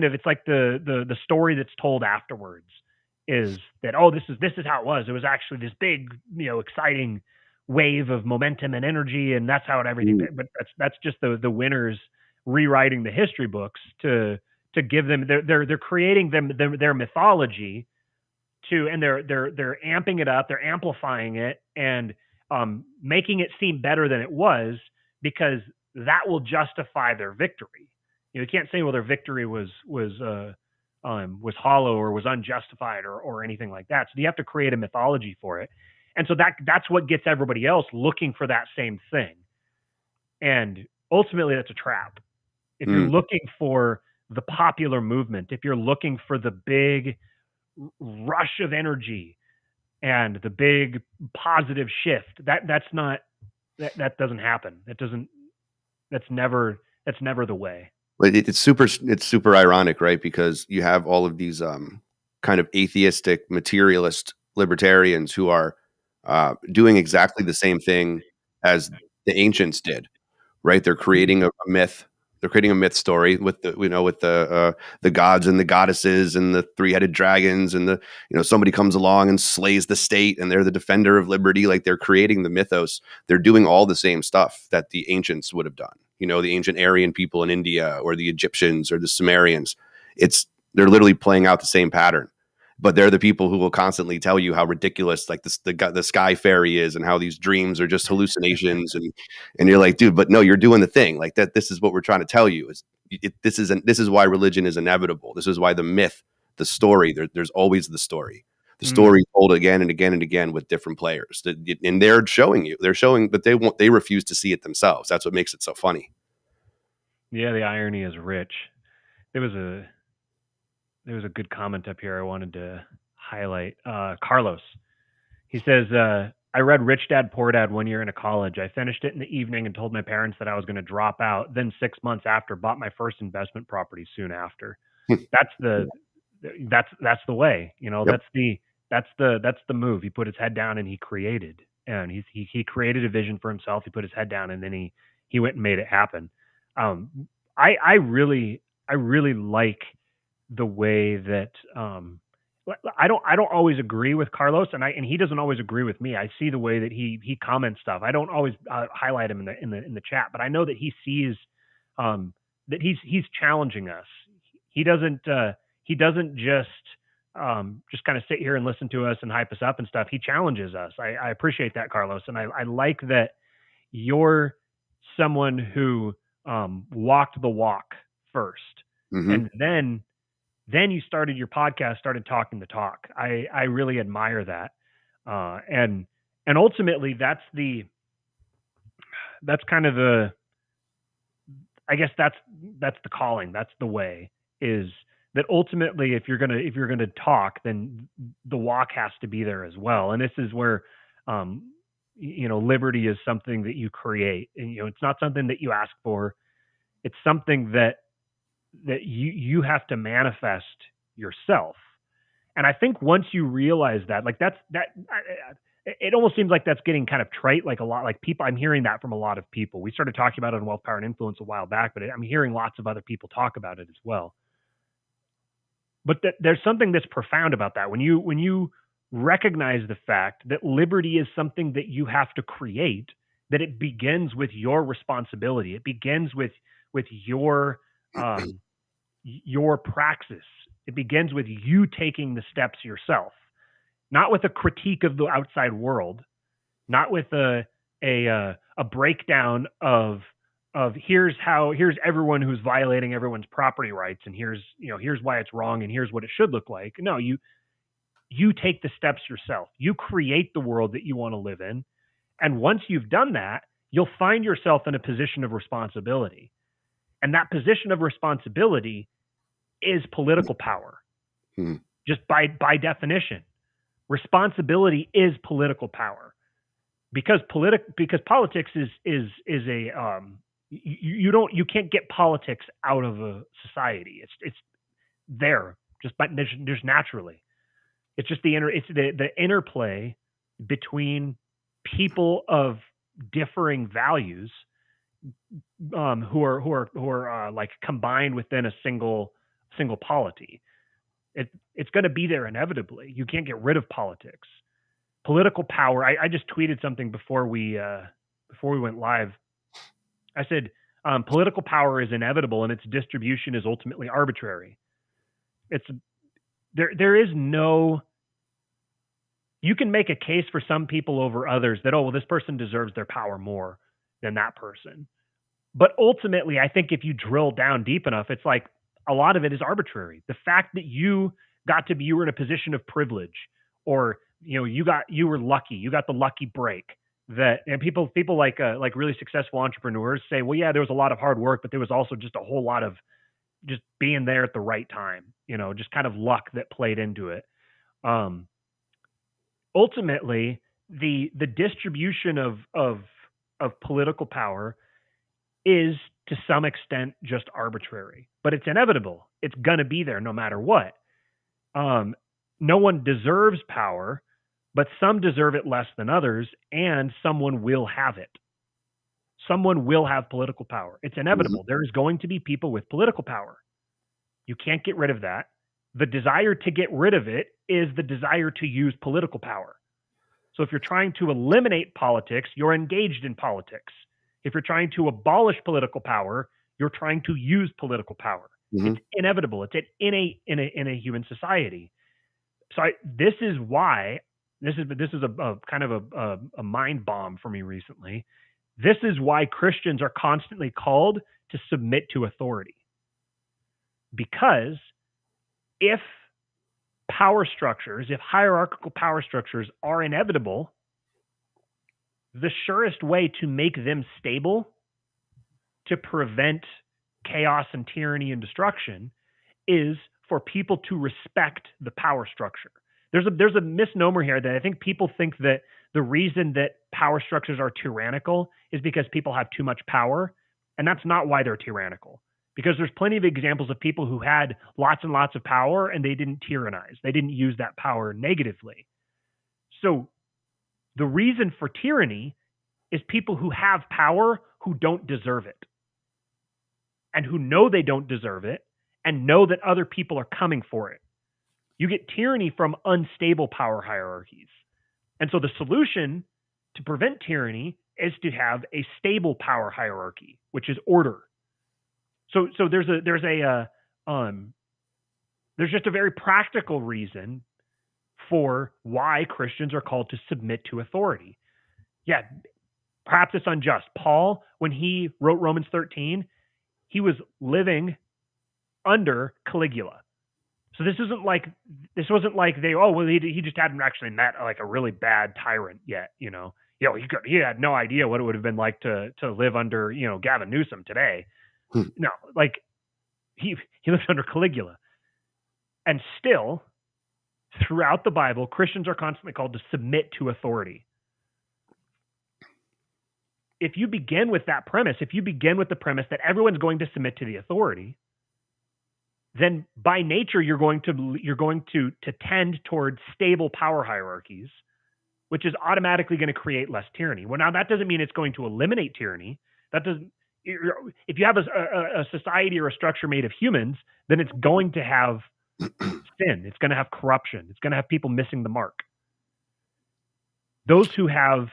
of, it's like the story that's told afterwards is that, oh, this is how it was. It was actually this big, exciting wave of momentum and energy, and that's how everything. But that's just the winners rewriting the history books to give them, they're creating their mythology and they're amping it up, they're amplifying it, and making it seem better than it was, because that will justify their victory. You can't say, well, their victory was hollow or was unjustified or anything like that. So you have to create a mythology for it, and so that's what gets everybody else looking for that same thing. And ultimately, that's a trap. If you're looking for the popular movement, if you're looking for the big rush of energy and the big positive shift, that doesn't happen. That's never the way. But it's super ironic, right? Because you have all of these kind of atheistic materialist libertarians who are doing exactly the same thing as the ancients did, right? They're creating a myth. They're creating a myth story with the gods and the goddesses and the three-headed dragons, and somebody comes along and slays the state, and they're the defender of liberty. Like, they're creating the mythos. They're doing all the same stuff that the ancients would have done. you know, the ancient Aryan people in India or the Egyptians or the Sumerians. They're literally playing out the same pattern, but they're the people who will constantly tell you how ridiculous like the sky fairy is and how these dreams are just hallucinations. And you're like, dude, but no, you're doing the thing like that. This is what we're trying to tell you this is why religion is inevitable. This is why the myth, the story, there's always the story. The story told again and again and again with different players, and they're showing, but they refuse to see it themselves. That's what makes it so funny. Yeah, the irony is rich. There was a good comment up here I wanted to highlight. Carlos, he says, I read Rich Dad Poor Dad one year in a college. I finished it in the evening and told my parents that I was going to drop out. Then 6 months after, bought my first investment property soon after. That's the way, you know. Yep. That's the move. He put his head down and he created, and he created a vision for himself. He put his head down and then he went and made it happen. I really like the way that I don't always agree with Carlos, and he doesn't always agree with me. I see the way that he comments stuff. I don't always highlight him in the chat, but I know that he sees that he's challenging us. He doesn't just kind of sit here and listen to us and hype us up and stuff. He challenges us. I appreciate that, Carlos, and I like that you're someone who walked the walk first, and then you started your podcast, started talking the talk. I really admire that, and ultimately that's kind of the, I guess that's the calling. That's the way, is that ultimately if you're gonna talk, then the walk has to be there as well. And this is where liberty is something that you create, and it's not something that you ask for. It's something that you have to manifest yourself. And I think once you realize that, like it almost seems like that's getting kind of trite. Like people, I'm hearing that from a lot of people. We started talking about it on Wealth, Power, and Influence a while back, but I'm hearing lots of other people talk about it as well. But there's something that's profound about that. When you recognize the fact that liberty is something that you have to create, that it begins with your responsibility. It begins with your praxis. It begins with you taking the steps yourself, not with a critique of the outside world, not with a breakdown of here's everyone who's violating everyone's property rights, and here's why it's wrong, and here's what it should look like. No, you take the steps yourself. You create the world that you want to live in. And once you've done that, you'll find yourself in a position of responsibility. And that position of responsibility is political power. Just by definition. Responsibility is political power. Because politics is a you can't get politics out of a society. It's there just naturally. It's just the interplay between people of differing values who are like combined within a single polity. It's going to be there inevitably. You can't get rid of politics. Political power. I just tweeted something before we went live. I said political power is inevitable and its distribution is ultimately arbitrary. There is no. You can make a case for some people over others that, this person deserves their power more than that person. But ultimately, I think if you drill down deep enough, it's like a lot of it is arbitrary. The fact that you were in a position of privilege, or you were lucky, you got the lucky break. And people like really successful entrepreneurs say, well, yeah, there was a lot of hard work, but there was also just a whole lot of just being there at the right time. Just kind of luck that played into it. Ultimately, the distribution of political power is to some extent just arbitrary, but it's inevitable. It's going to be there no matter what. No one deserves power, but some deserve it less than others, and someone will have it. Someone will have political power. It's inevitable. There is going to be people with political power. You can't get rid of that. The desire to get rid of it is the desire to use political power. So if you're trying to eliminate politics, you're engaged in politics. If you're trying to abolish political power, you're trying to use political power. Mm-hmm. It's inevitable. It's innate in a human society. So this is why this is a kind of a mind bomb for me recently. This is why Christians are constantly called to submit to authority. Because if power structures, if hierarchical power structures are inevitable, the surest way to make them stable, to prevent chaos and tyranny and destruction, is for people to respect the power structure. There's a misnomer here that I think people think that the reason that power structures are tyrannical is because people have too much power, and that's not why they're tyrannical. Because there's plenty of examples of people who had lots and lots of power and they didn't tyrannize. They didn't use that power negatively. So the reason for tyranny is people who have power who don't deserve it, and who know they don't deserve it, and know that other people are coming for it. You get tyranny from unstable power hierarchies. And so the solution to prevent tyranny is to have a stable power hierarchy, which is order. So there's just a very practical reason for why Christians are called to submit to authority. Yeah, perhaps it's unjust. Paul, when he wrote Romans 13, he was living under Caligula. So this wasn't like he just hadn't actually met like a really bad tyrant yet, he had no idea what it would have been like to live under, Gavin Newsom today. No, like he lived under Caligula. And still, throughout the Bible, Christians are constantly called to submit to authority. If you begin with that premise, if you begin with the premise that everyone's going to submit to the authority, then by nature you're going to tend towards stable power hierarchies, which is automatically going to create less tyranny. Well, now that doesn't mean it's going to eliminate tyranny. That doesn't. If you have a society or a structure made of humans, then it's going to have sin. It's going to have corruption. It's going to have people missing the mark. Those who have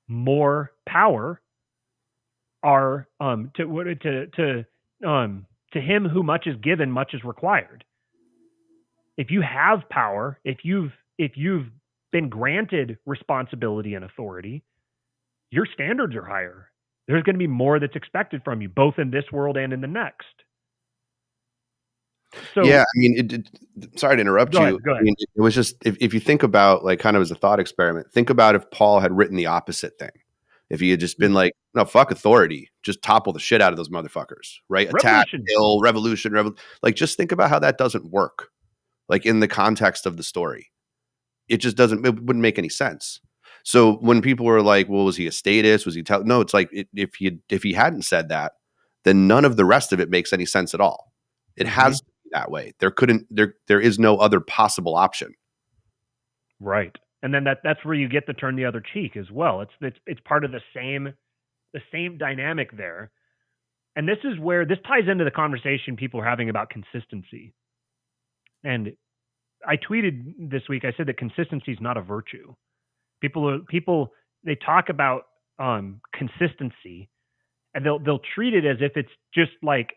more power are to him who much is given, much is required. If you have power, if you've been granted responsibility and authority, your standards are higher. There's going to be more that's expected from you, both in this world and in the next. So, yeah, I mean, sorry to interrupt you. Go ahead. I mean, it was just, if you think about, like, kind of as a thought experiment, think about if Paul had written the opposite thing. If he had just been like, no, fuck authority, just topple the shit out of those motherfuckers, right? Attack, kill, revolution. Like, just think about how that doesn't work, like, in the context of the story. It just doesn't, it wouldn't make any sense. So when people were like, well, was he a statist? Was he no, it's like, if he hadn't said that, then none of the rest of it makes any sense at all. It has to be that way. There is no other possible option. Right. And then that's where you get to turn the other cheek as well. It's part of the same dynamic there. And this is where this ties into the conversation people are having about consistency. And I tweeted this week, I said that consistency is not a virtue. People they talk about consistency, and they'll treat it as if it's just like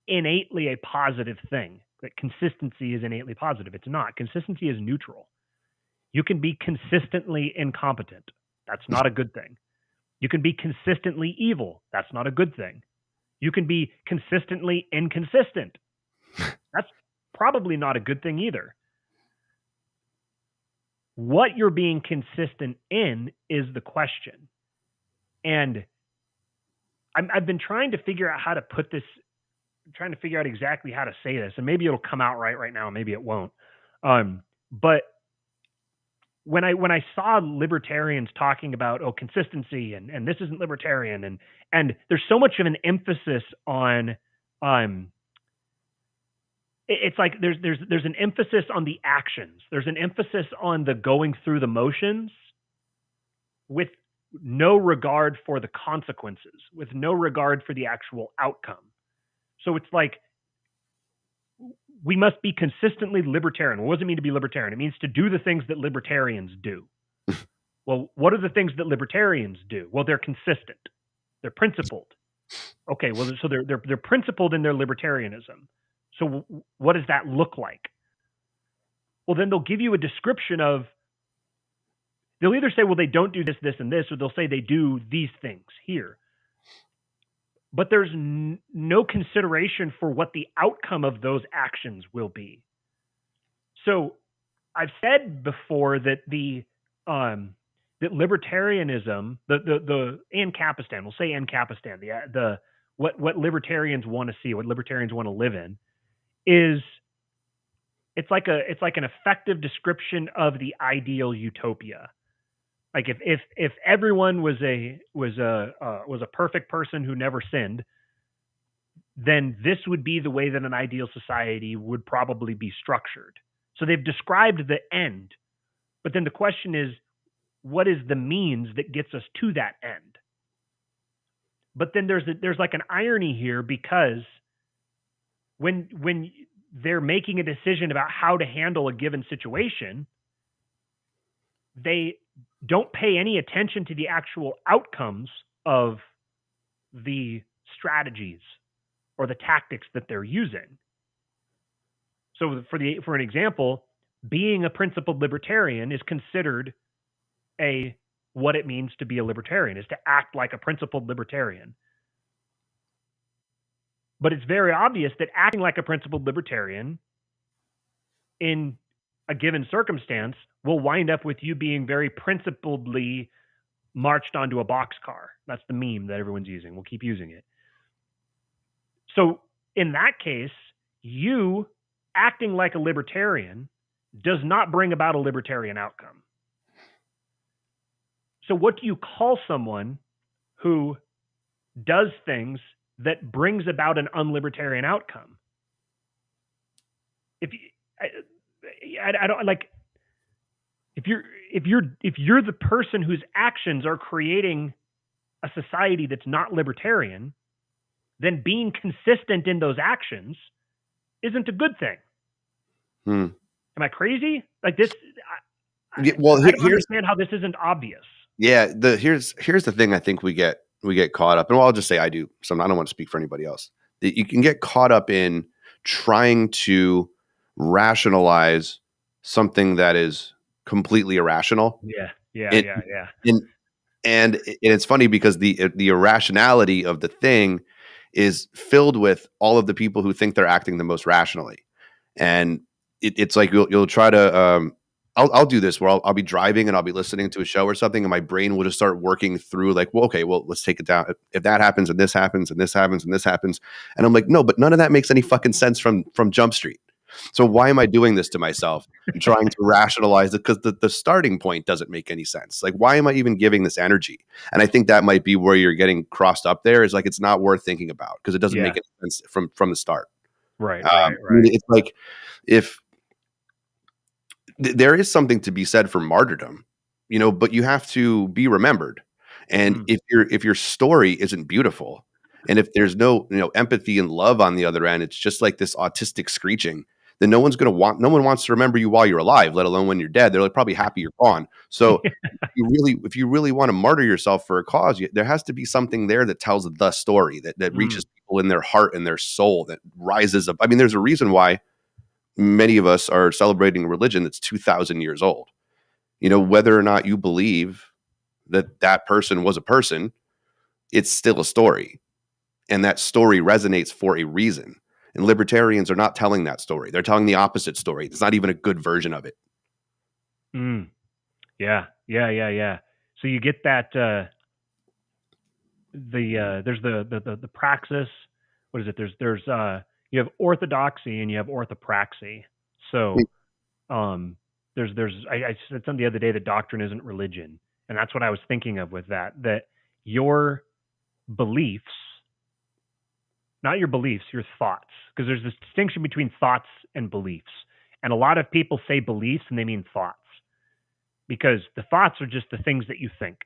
innately a positive thing. That consistency is innately positive. It's not. Consistency is neutral. You can be consistently incompetent. That's not a good thing. You can be consistently evil. That's not a good thing. You can be consistently inconsistent. That's probably not a good thing either. What you're being consistent in is the question. And I've been trying to figure out how to put this, trying to figure out exactly how to say this, and maybe it'll come out right now, maybe it won't. But when I saw libertarians talking about consistency and this isn't libertarian, and there's so much of an emphasis on it's like there's an emphasis on the actions. There's an emphasis on the going through the motions with no regard for the consequences, with no regard for the actual outcome. So it's like we must be consistently libertarian. What does it mean to be libertarian? It means to do the things that libertarians do. Well, what are the things that libertarians do? Well, they're consistent. They're principled. Okay, well, so they're principled in their libertarianism. So what does that look like? Well, then they'll give you a description of. They'll either say, well, they don't do this, this, and this, or they'll say they do these things here. But there's no consideration for what the outcome of those actions will be. So I've said before that that libertarianism, the Ancapistan, we'll say Ancapistan, what libertarians want to see, what libertarians want to live in, is it's like an effective description of the ideal utopia. Like if everyone was a perfect person who never sinned, then this would be the way that an ideal society would probably be structured. So they've described the end, but then the question is, what is the means that gets us to that end? But then there's like an irony here, because when they're making a decision about how to handle a given situation, they don't pay any attention to the actual outcomes of the strategies or the tactics that they're using. So for an example, being a principled libertarian is considered what it means to be a libertarian, is to act like a principled libertarian. But it's very obvious that acting like a principled libertarian in a given circumstance will wind up with you being very principledly marched onto a boxcar. That's the meme that everyone's using. We'll keep using it. So in that case, you acting like a libertarian does not bring about a libertarian outcome. So what do you call someone who does things that brings about an unlibertarian outcome? I don't like, if you're the person whose actions are creating a society that's not libertarian, then being consistent in those actions isn't a good thing. Am I crazy? Like this? I don't understand how this isn't obvious. Yeah, here's the thing. I think we get caught up, and I'll just say I do. So I don't want to speak for anybody else. That you can get caught up in trying to rationalize something that is completely irrational. Yeah. And it's funny because the irrationality of the thing is filled with all of the people who think they're acting the most rationally, and it's like you'll try to. I'll do this where I'll be driving and I'll be listening to a show or something, and my brain will just start working through like, well, okay, well, let's take it down. If that happens and this happens and this happens and this happens, and I'm like, no, but none of that makes any fucking sense from Jump Street. So why am I doing this to myself and trying to rationalize it? Because the starting point doesn't make any sense. Like, why am I even giving this energy? And I think that might be where you're getting crossed up there, is like, it's not worth thinking about because it doesn't make any sense from the start. Right. It's like, if there is something to be said for martyrdom, but you have to be remembered. And if your story isn't beautiful, and if there's no empathy and love on the other end, it's just like this autistic screeching, then no one wants to remember you while you're alive, let alone when you're dead. They're like probably happy you're gone. So if you really want to martyr yourself for a cause, there has to be something there that tells the story that reaches people in their heart and their soul, that rises up. I mean, there's a reason why many of us are celebrating a religion that's 2,000 years old. Whether or not you believe that person was a person, it's still a story. And that story resonates for a reason. And libertarians are not telling that story. They're telling the opposite story. It's not even a good version of it. Yeah. So you get that, there's the praxis. What is it? There's you have orthodoxy and you have orthopraxy. So, I said something the other day that doctrine isn't religion. And that's what I was thinking of with that your beliefs, not your beliefs, your thoughts, because there's this distinction between thoughts and beliefs. And a lot of people say beliefs and they mean thoughts, because the thoughts are just the things that you think.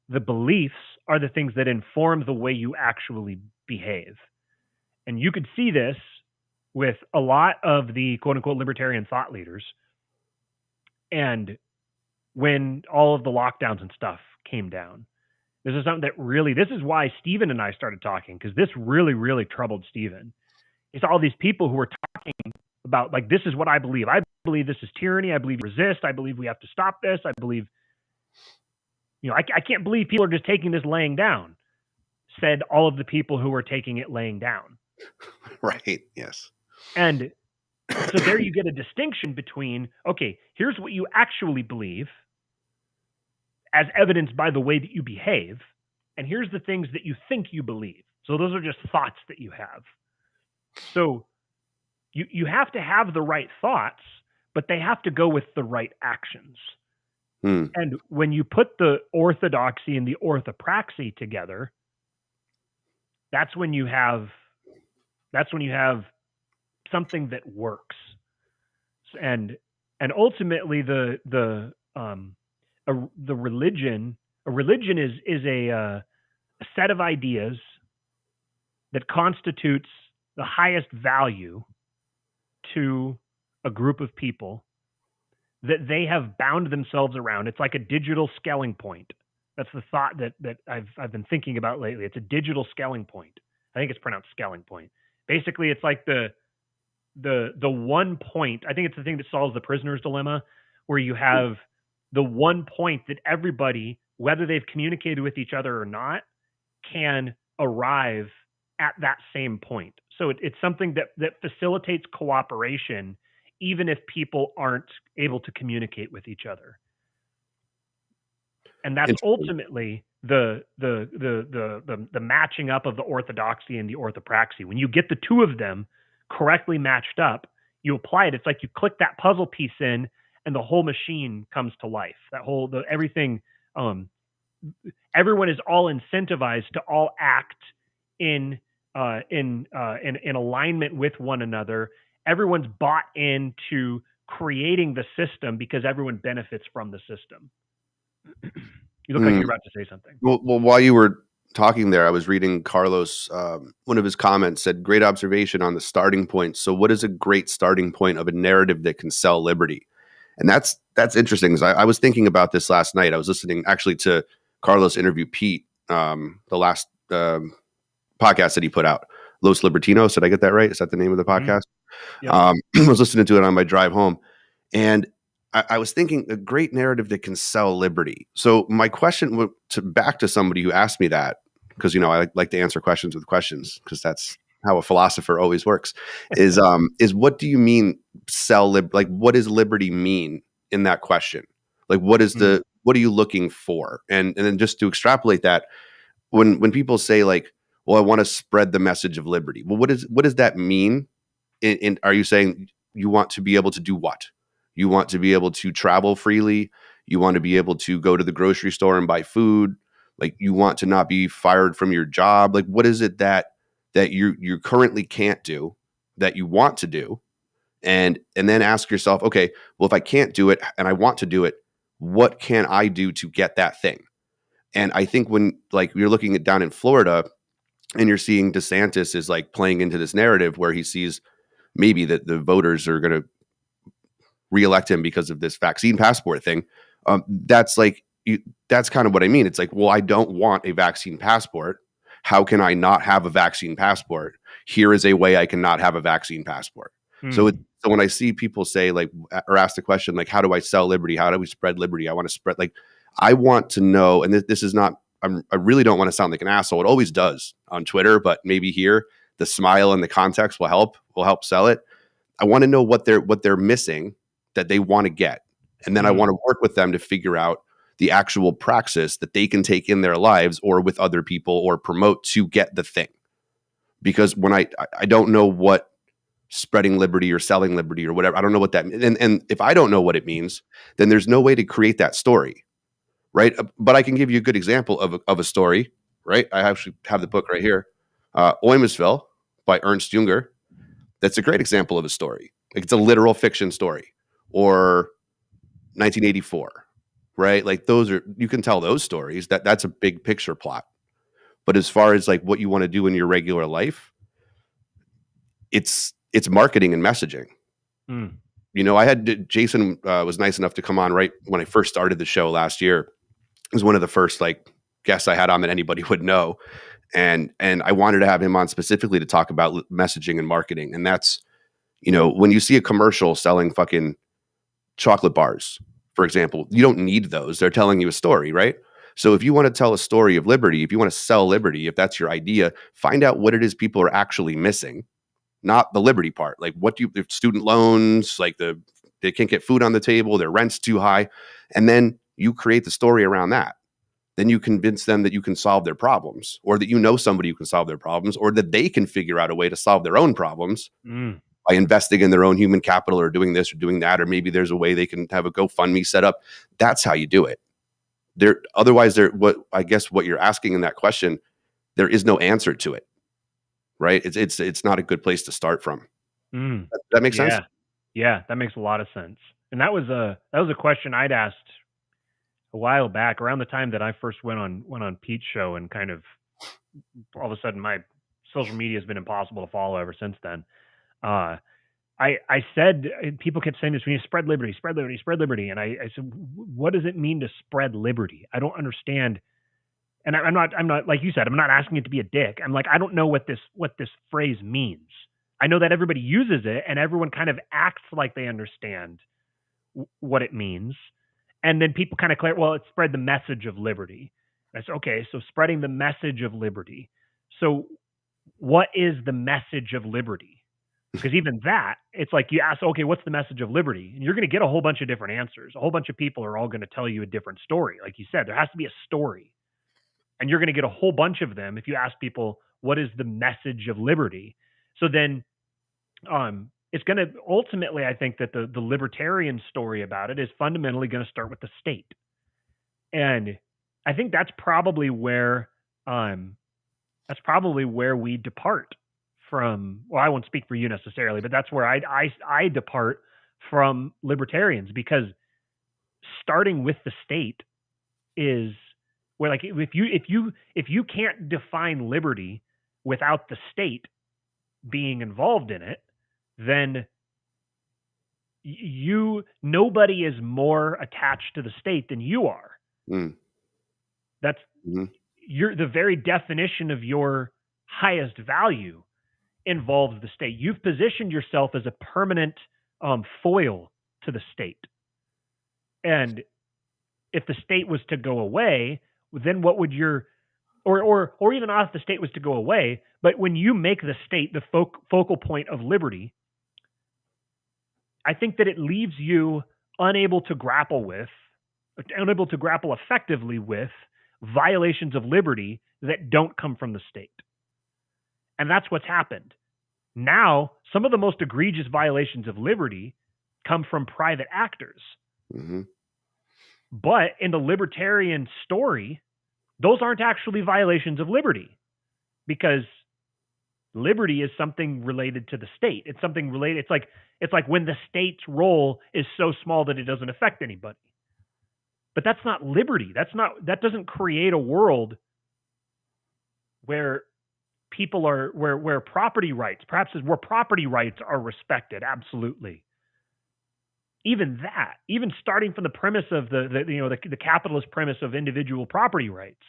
The beliefs are the things that inform the way you actually behave. And you could see this with a lot of the quote unquote libertarian thought leaders. And when all of the lockdowns and stuff came down, This is something that really, this is why Stephen and I started talking, because this really, really troubled Stephen. It's all these people who were talking about, like, this is what I believe. I believe this is tyranny. I believe resist. I believe we have to stop this. I believe, I can't believe people are just taking this laying down, said all of the people who were taking it laying down. Right. Yes. And so there you get a distinction between, okay, here's what you actually believe as evidenced by the way that you behave, and here's the things that you think you believe. So those are just thoughts that you have. So you have to have the right thoughts, but they have to go with the right actions. And when you put the orthodoxy and the orthopraxy together, that's when you have something that works. And ultimately a religion is a set of ideas that constitutes the highest value to a group of people that they have bound themselves around. It's like a digital scaling point. That's the thought that I've been thinking about lately. It's a digital scaling point. I think it's pronounced scaling point. Basically, it's like the one point. I think it's the thing that solves the prisoner's dilemma, where you have the one point that everybody, whether they've communicated with each other or not, can arrive at that same point. So it's something that facilitates cooperation, even if people aren't able to communicate with each other. And that's ultimately the matching up of the orthodoxy and the orthopraxy. When you get the two of them correctly matched up, you apply it. It's like you click that puzzle piece in, and the whole machine comes to life. Everything. Everyone is all incentivized to all act in alignment with one another. Everyone's bought into creating the system because everyone benefits from the system. You look like you're about to say something. Well, while you were talking there, I was reading Carlos. One of his comments said, "Great observation on the starting point. So, what is a great starting point of a narrative that can sell liberty?" And that's interesting, because I was thinking about this last night. I was listening actually to Carlos interview Pete, the last podcast that he put out, Los Libertinos. Did I get that right? Is that the name of the podcast? Yep. I was listening to it on my drive home, and I was thinking, a great narrative that can sell liberty. So my question back to somebody who asked me that, because I like to answer questions with questions, because that's how a philosopher always works. Is what do you mean sell like what does liberty mean in that question? Like what is what are you looking for? And then just to extrapolate that, when people say like, well, I want to spread the message of liberty. Well, what does that mean? Are you saying you want to be able to do what? You want to be able to travel freely. You want to be able to go to the grocery store and buy food. Like you want to not be fired from your job. Like what is it that you currently can't do that you want to do? And then ask yourself, okay, well, if I can't do it and I want to do it, what can I do to get that thing? And I think when like you're looking at down in Florida and you're seeing DeSantis is like playing into this narrative where he sees maybe that the voters are going to reelect him because of this vaccine passport thing. That's kind of what I mean. It's like, well, I don't want a vaccine passport. How can I not have a vaccine passport? Here is a way I can not have a vaccine passport. So when I see people say like, or ask the question, like, how do I sell liberty? How do we spread liberty? I want to spread, like, I want to know, and this is not, I really don't want to sound like an asshole. It always does on Twitter, but maybe here the smile and the context will help sell it. I want to know what they're missing that they want to get. And then I want to work with them to figure out the actual praxis that they can take in their lives or with other people or promote to get the thing. Because when I don't know what spreading liberty or selling liberty or whatever, I don't know what that means. And if I don't know what it means, then there's no way to create that story, right? But I can give you a good example of a story, right? I actually have the book right here, Oymasville by Ernst Junger. That's a great example of a story. Like it's a literal fiction story. Or 1984, right? Like you can tell those stories. That's a big picture plot. But as far as like what you want to do in your regular life, it's marketing and messaging. I had Jason was nice enough to come on right when I first started the show last year. It was one of the first like guest I had on that anybody would know. And I wanted to have him on specifically to talk about messaging and marketing. And that's, when you see a commercial selling fucking chocolate bars, for example, you don't need those. They're telling you a story, right? So if you want to tell a story of liberty, if you want to sell liberty, if that's your idea, find out what it is people are actually missing, not the liberty part. Like if student loans, like they can't get food on the table, their rent's too high. And then you create the story around that. Then you convince them that you can solve their problems, or that somebody who can solve their problems, or that they can figure out a way to solve their own problems by investing in their own human capital, or doing this or doing that, or maybe there's a way they can have a GoFundMe set up. That's how you do it. Otherwise, what you're asking in that question, there is no answer to it, right? It's not a good place to start from. That makes sense? Yeah, that makes a lot of sense. And that was a question I'd asked a while back, around the time that I first went on Pete's show, and kind of all of a sudden my social media has been impossible to follow ever since then. I said, people kept saying this, we need to spread liberty, spread liberty, spread liberty. And I said, what does it mean to spread liberty? I don't understand. And I'm not, like you said, I'm not asking it to be a dick. I'm like, I don't know what this phrase means. I know that everybody uses it, and everyone kind of acts like they understand what it means. And then people kind of clear, well, it's spread the message of liberty. And I said, okay, so spreading the message of liberty. So what is the message of liberty? Because even that, it's like you ask, okay, what's the message of liberty? And you're going to get a whole bunch of different answers. A whole bunch of people are all going to tell you a different story. Like you said, there has to be a story. And you're going to get a whole bunch of them if you ask people, what is the message of liberty? So then it's going to ultimately, I think that the libertarian story about it is fundamentally going to start with the state. And I think that's probably where we depart from. Well, I won't speak for you necessarily, but that's where I depart from libertarians, because starting with the state is where, like, if you can't define liberty without the state being involved in it, then nobody is more attached to the state than you are. That's the very definition of your highest value involves the state. You've positioned yourself as a permanent foil to the state. And if the state was to go away, then what would or even not if the state was to go away, but when you make the state the focal point of liberty, I think that it leaves you unable to grapple effectively with violations of liberty that don't come from the state. And that's what's happened. Now, some of the most egregious violations of liberty come from private actors. But in the libertarian story, those aren't actually violations of liberty, because liberty is something related to the state. It's something related. It's like when the state's role is so small that it doesn't affect anybody. But that's not liberty. That doesn't create a world where people are, where property rights, where property rights are respected. Absolutely. Even starting from the premise of the capitalist premise of individual property rights.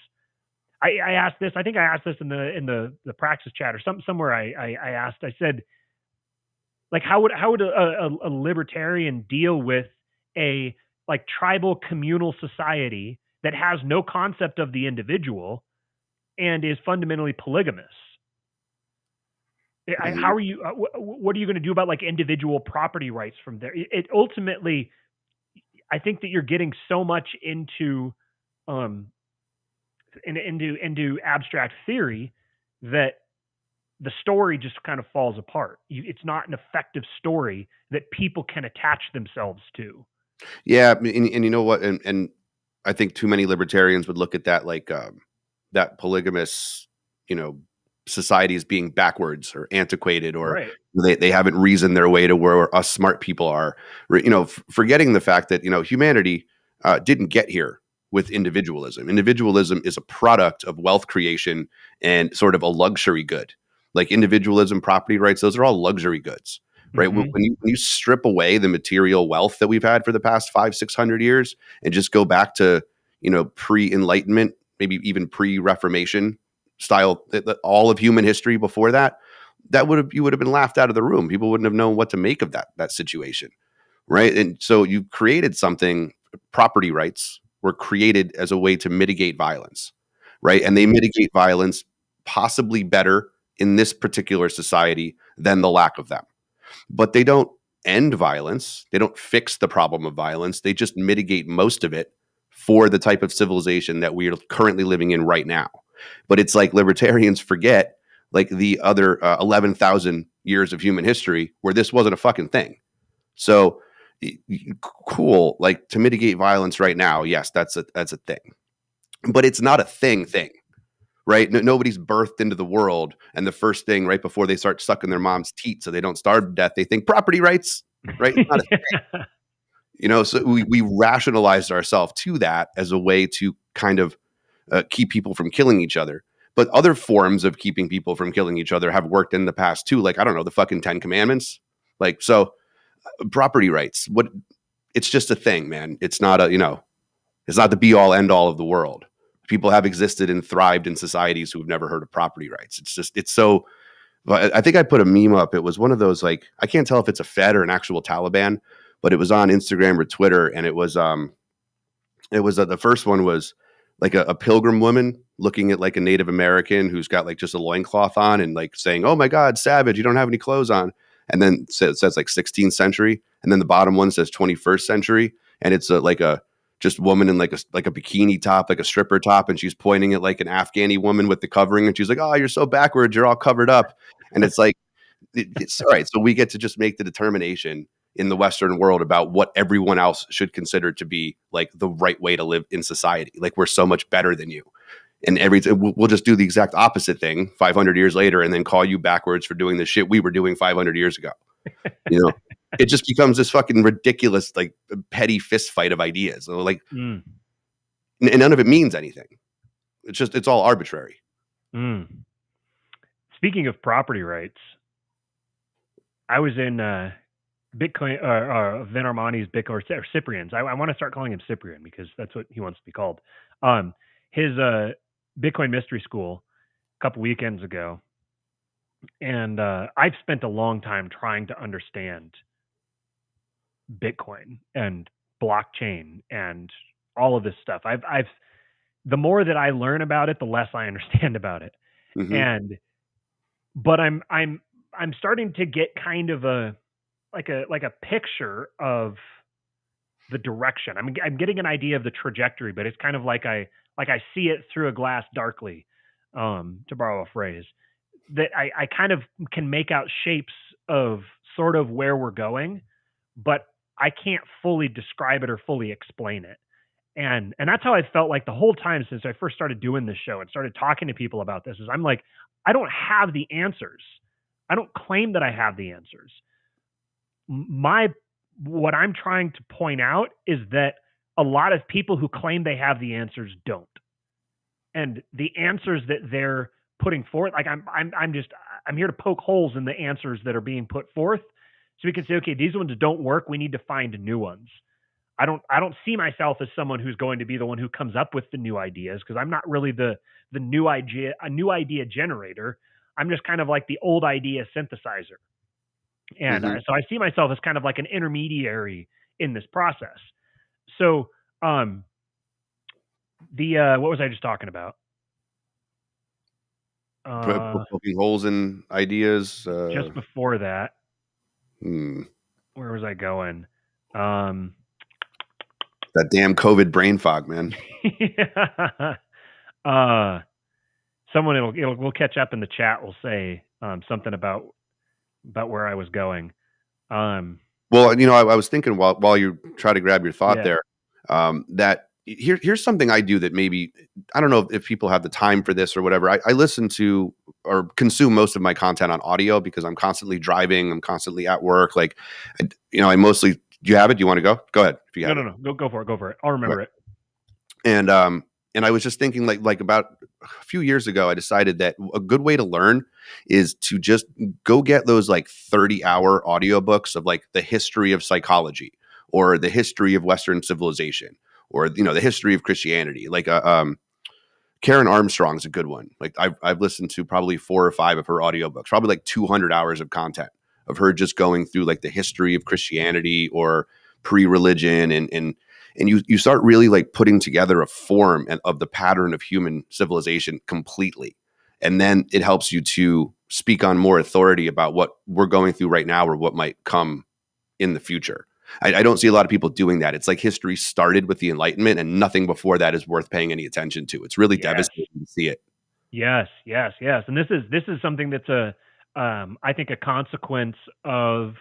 I asked this. I think I asked this in the Praxis chat or somewhere. I asked. I said, like, how would a libertarian deal with a like tribal communal society that has no concept of the individual and is fundamentally polygamous? How are you? What are you going to do about like individual property rights from there? It ultimately, I think that you're getting so much into abstract theory that the story just kind of falls apart. It's not an effective story that people can attach themselves to. Yeah, and you know what? And I think too many libertarians would look at that like that polygamous, society as being backwards or antiquated, or they haven't reasoned their way to where us smart people are. Forgetting the fact that humanity didn't get here with individualism. Individualism is a product of wealth creation and sort of a luxury good. Like individualism, property rights, those are all luxury goods. Right. When you strip away the material wealth that we've had for the past 500-600 years and just go back to, pre-Enlightenment, maybe even pre-Reformation style, all of human history before that, you would have been laughed out of the room. People wouldn't have known what to make of that situation, right? And so you created something. Property rights were created as a way to mitigate violence, right? And they mitigate violence possibly better in this particular society than the lack of them. But they don't end violence. They don't fix the problem of violence. They just mitigate most of it for the type of civilization that we are currently living in right now. But it's like libertarians forget like the other 11,000 years of human history where this wasn't a fucking thing. So cool, like to mitigate violence right now. Yes, that's a thing, but it's not a thing, right? Nobody's birthed into the world, and the first thing right before they start sucking their mom's teat so they don't starve to death, they think property rights, right? It's not a thing. You know, so we rationalized ourselves to that as a way to kind of keep people from killing each other. But other forms of keeping people from killing each other have worked in the past too. Like, I don't know, the fucking 10 Commandments. Like, so property rights, it's just a thing, man. It's not it's not the be all end all of the world. People have existed and thrived in societies who have never heard of property rights. It's so, I think I put a meme up. It was one of those, like, I can't tell if it's a Fed or an actual Taliban, but it was on Instagram or Twitter. And it was the first one was like a pilgrim woman looking at like a Native American who's got like just a loincloth on and like saying, "Oh my God, savage, you don't have any clothes on." And then it says like 16th century. And then the bottom one says 21st century. And it's like a just woman in like a bikini top, like a stripper top. And she's pointing at like an Afghani woman with the covering. And she's like, "Oh, you're so backwards. You're all covered up." And it's like, it's all right. So we get to just make the determination in the Western world about what everyone else should consider to be like the right way to live in society. Like, we're so much better than you. And we'll just do the exact opposite thing 500 years later and then call you backwards for doing the shit we were doing 500 years ago. You know, it just becomes this fucking ridiculous, like, petty fist fight of ideas. Like, and none of it means anything. It's all arbitrary. Speaking of property rights, I was in Bitcoin, Vin Armani's Bitcoin, or Cyprian's. I want to start calling him Cyprian because that's what he wants to be called. His Bitcoin Mystery School a couple weekends ago. And I've spent a long time trying to understand Bitcoin and blockchain and all of this stuff. I've the more that I learn about it, the less I understand about it. Mm-hmm. But I'm starting to get kind of a picture of the direction. I'm getting an idea of the trajectory, but it's kind of like I see it through a glass darkly, to borrow a phrase, that I kind of can make out shapes of sort of where we're going, but I can't fully describe it or fully explain it. And that's how I felt like the whole time since I first started doing this show and started talking to people about this, is I'm like, I don't have the answers. I don't claim that I have the answers. What I'm trying to point out is that a lot of people who claim they have the answers don't. And the answers that they're putting forth, like I'm here to poke holes in the answers that are being put forth, so we can say, okay, these ones don't work. We need to find new ones. I don't see myself as someone who's going to be the one who comes up with the new ideas, because I'm not really the new idea generator. I'm just kind of like the old idea synthesizer. And so I see myself as kind of like an intermediary in this process. So what was I just talking about? Poking holes in ideas. Just before that. Where was I going? That damn COVID brain fog, man. Someone we'll catch up in the chat. Will say something about where I was going. Well, you know, I was thinking while you try to grab your thought there, that here's something I do that maybe, I don't know if people have the time for this or whatever. I listen to or consume most of my content on audio because I'm constantly driving. I'm constantly at work. Like, I mostly, do you have it? Do you want to go? Go ahead. If you have No. Go for it. Go for it. I'll remember it. And I was just thinking like about a few years ago, I decided that a good way to learn is to just go get those like 30-hour audiobooks of like the history of psychology or the history of Western civilization or, the history of Christianity. Like Karen Armstrong's a good one. Like I've listened to probably 4 or 5 of her audiobooks, probably like 200 hours of content of her just going through like the history of Christianity or pre-religion, and you start really like putting together a form of the pattern of human civilization completely. And then it helps you to speak on more authority about what we're going through right now or what might come in the future. I don't see a lot of people doing that. It's like history started with the Enlightenment and nothing before that is worth paying any attention to. It's really Yes. devastating to see it. Yes, yes, yes. And this is something that's I think a consequence of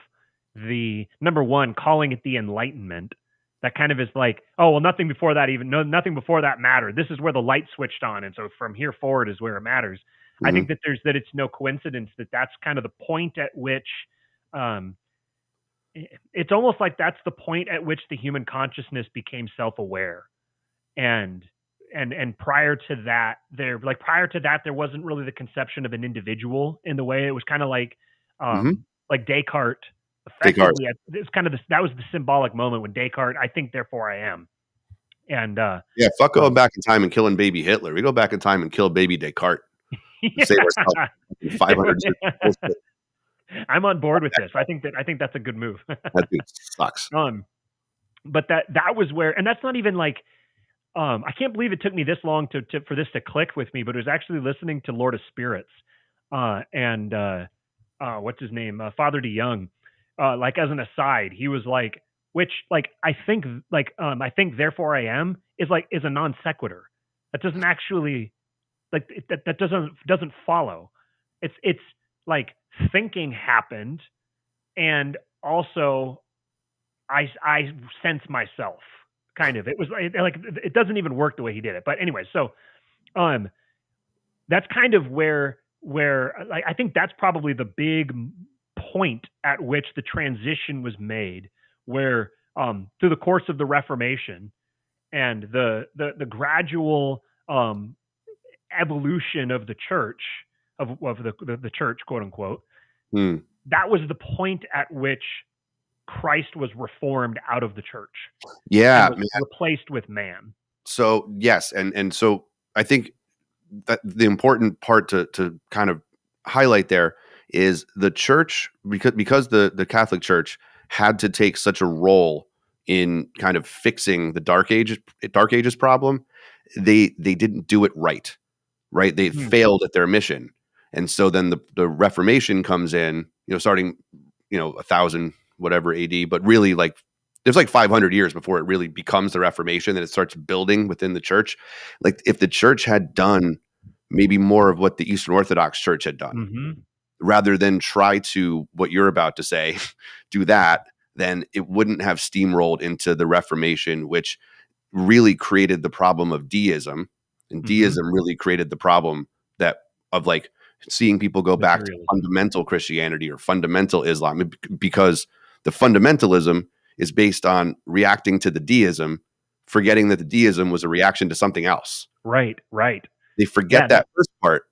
the number one, calling it the Enlightenment. That kind of is like, oh well, nothing before that nothing before that mattered. This is where the light switched on, and so from here forward is where it matters. I Mm-hmm. think that it's no coincidence that that's kind of the point at which, um, it's almost like that's the point at which the human consciousness became self-aware, and prior to that there wasn't really the conception of an individual in the way. It was kind of Mm-hmm. like Descartes Descartes. effectively, it's kind of that was the symbolic moment when Descartes, I think therefore I am. And Yeah, fuck going back in time and killing baby Hitler. We go back in time and kill baby Descartes. yeah. Save ourselves 500 years of bullshit. I'm on board with this. I think that's a good move. That dude sucks. But that was where, and that's not even like, I can't believe it took me this long for this to click with me, but it was actually listening to Lord of Spirits, and what's his name, Father DeYoung. Like as an aside, he was like, which like I think therefore I am is a non sequitur. That doesn't actually that doesn't follow. It's like thinking happened, and also I sense myself. Kind of. It was like it doesn't even work the way he did it. But anyway, so that's kind of where like, I think that's probably the big point at which the transition was made, where through the course of the Reformation and the gradual evolution of the church of the church, quote unquote, that was the point at which Christ was reformed out of the church. Yeah, and was replaced with man. So yes, and so I think that the important part to kind of highlight there is the church, because the Catholic Church had to take such a role in kind of fixing the Dark Ages problem. They didn't do it right. They failed at their mission, and so then the Reformation comes in, starting 1000 whatever AD, but really like there's like 500 years before it really becomes the Reformation, that it starts building within the church. Like if the church had done maybe more of what the Eastern Orthodox Church had done, rather than try to, what you're about to say, do that, then it wouldn't have steamrolled into the Reformation, which really created the problem of deism. And deism really created the problem of like seeing people go back to fundamental Christianity or fundamental Islam, because the fundamentalism is based on reacting to the deism, forgetting that the deism was a reaction to something else. Right. They forget that first part.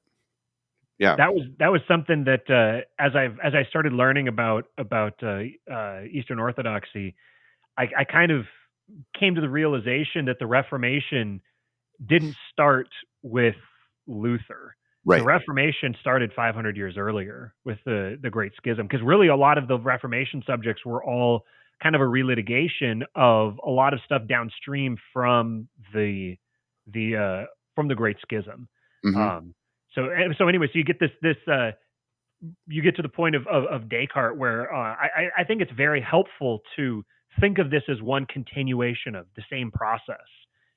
Yeah. That was something that as I started learning about Eastern Orthodoxy, I kind of came to the realization that the Reformation didn't start with Luther. Right. The Reformation started 500 years earlier with the Great Schism, because really a lot of the Reformation subjects were all kind of a relitigation of a lot of stuff downstream from the Great Schism. So anyway, so you get this you get to the point of Descartes, where I think it's very helpful to think of this as one continuation of the same process.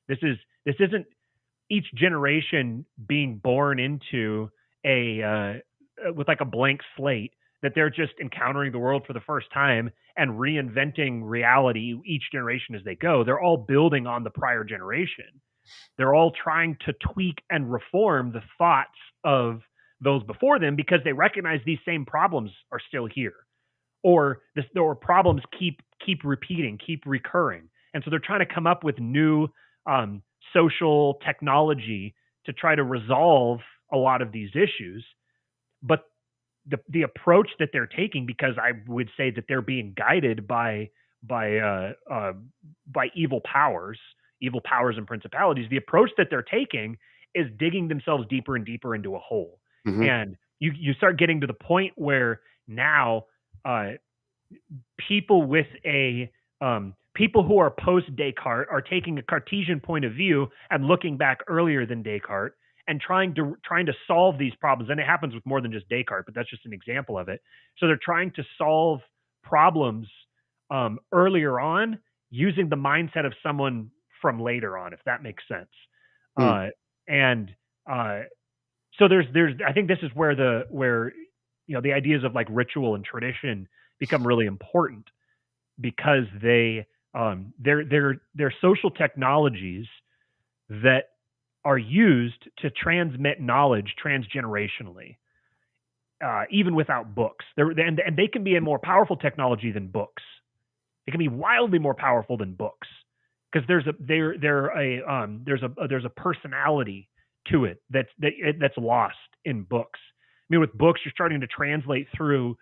This isn't each generation being born into with like a blank slate, that they're just encountering the world for the first time and reinventing reality each generation as they go. They're all building on the prior generation. They're all trying to tweak and reform the thoughts of those before them, because they recognize these same problems are still here, or problems keep repeating, keep recurring. And so they're trying to come up with new social technology to try to resolve a lot of these issues. But the approach that they're taking, because I would say that they're being guided by evil powers and principalities, the approach that they're taking is digging themselves deeper and deeper into a hole. Mhm. And you start getting to the point where now people with a people who are post Descartes are taking a Cartesian point of view and looking back earlier than Descartes and trying to solve these problems. And it happens with more than just Descartes, but that's just an example of it. So they're trying to solve problems earlier on using the mindset of someone from later on, if that makes sense. Mm. And so there's I think this is where the ideas of like ritual and tradition become really important, because they're social technologies that are used to transmit knowledge transgenerationally, even without books. And they can be a more powerful technology than books. It can be wildly more powerful than books, because there's a personality to it that's lost in books. I mean, with books, you're starting to translate through.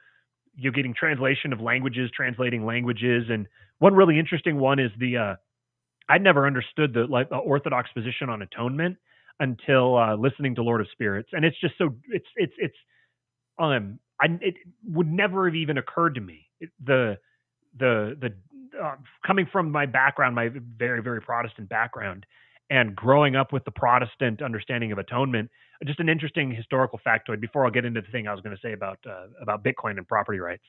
You're getting translation of languages, translating languages, and one really interesting one is I'd never understood the Orthodox position on atonement until listening to Lord of Spirits, and it's just so it would never have even occurred to me. The coming from my background, my very, very Protestant background, and growing up with the Protestant understanding of atonement, just an interesting historical factoid before I'll get into the thing I was going to say about Bitcoin and property rights.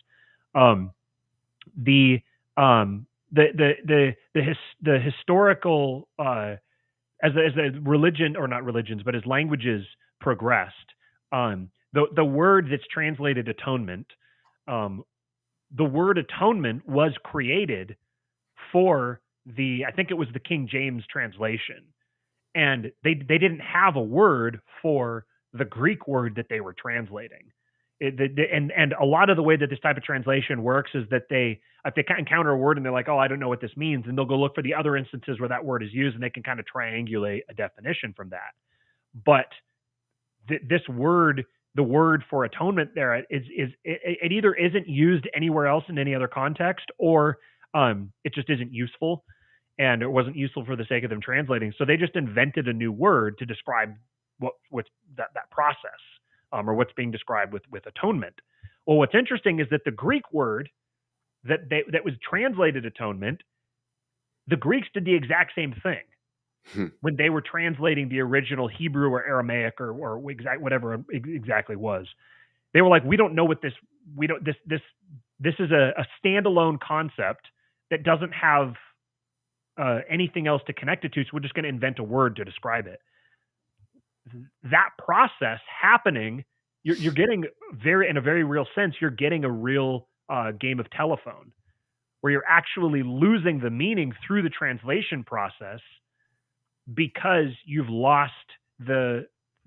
The historical as the religion, or not religions, but as languages progressed, the word that's translated atonement, the word atonement was created for I think it was the King James translation, and they didn't have a word for the Greek word that they were translating. And a lot of the way that this type of translation works is that if they encounter a word and they're like, oh, I don't know what this means, and they'll go look for the other instances where that word is used, and they can kind of triangulate a definition from that. But this word, the word for atonement, there it either isn't used anywhere else in any other context, or it just isn't useful, and it wasn't useful for the sake of them translating. So they just invented a new word to describe what's that process, or what's being described with atonement. Well, what's interesting is that the Greek word that was translated atonement, the Greeks did the exact same thing when they were translating the original Hebrew or Aramaic or whatever it exactly was. They were like, we don't know what this is a standalone concept that doesn't have anything else to connect it to, so we're just going to invent a word to describe it. That process happening, you're getting in a very real sense, you're getting a real game of telephone, where you're actually losing the meaning through the translation process, because you've lost the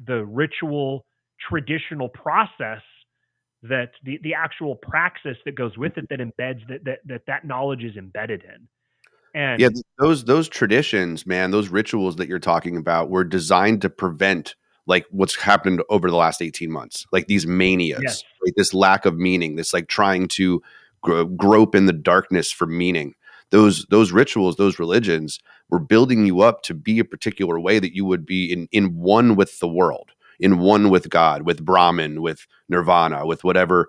ritual traditional process, that the actual praxis that goes with it, that embeds that knowledge is embedded in. And yeah, those traditions, man, those rituals that you're talking about were designed to prevent like what's happened over the last 18 months, like these manias, yes, like this lack of meaning, this like trying to grope in the darkness for meaning. Those rituals, those religions were building you up to be a particular way that you would be in one with the world, in one with God, with Brahman, with Nirvana, with whatever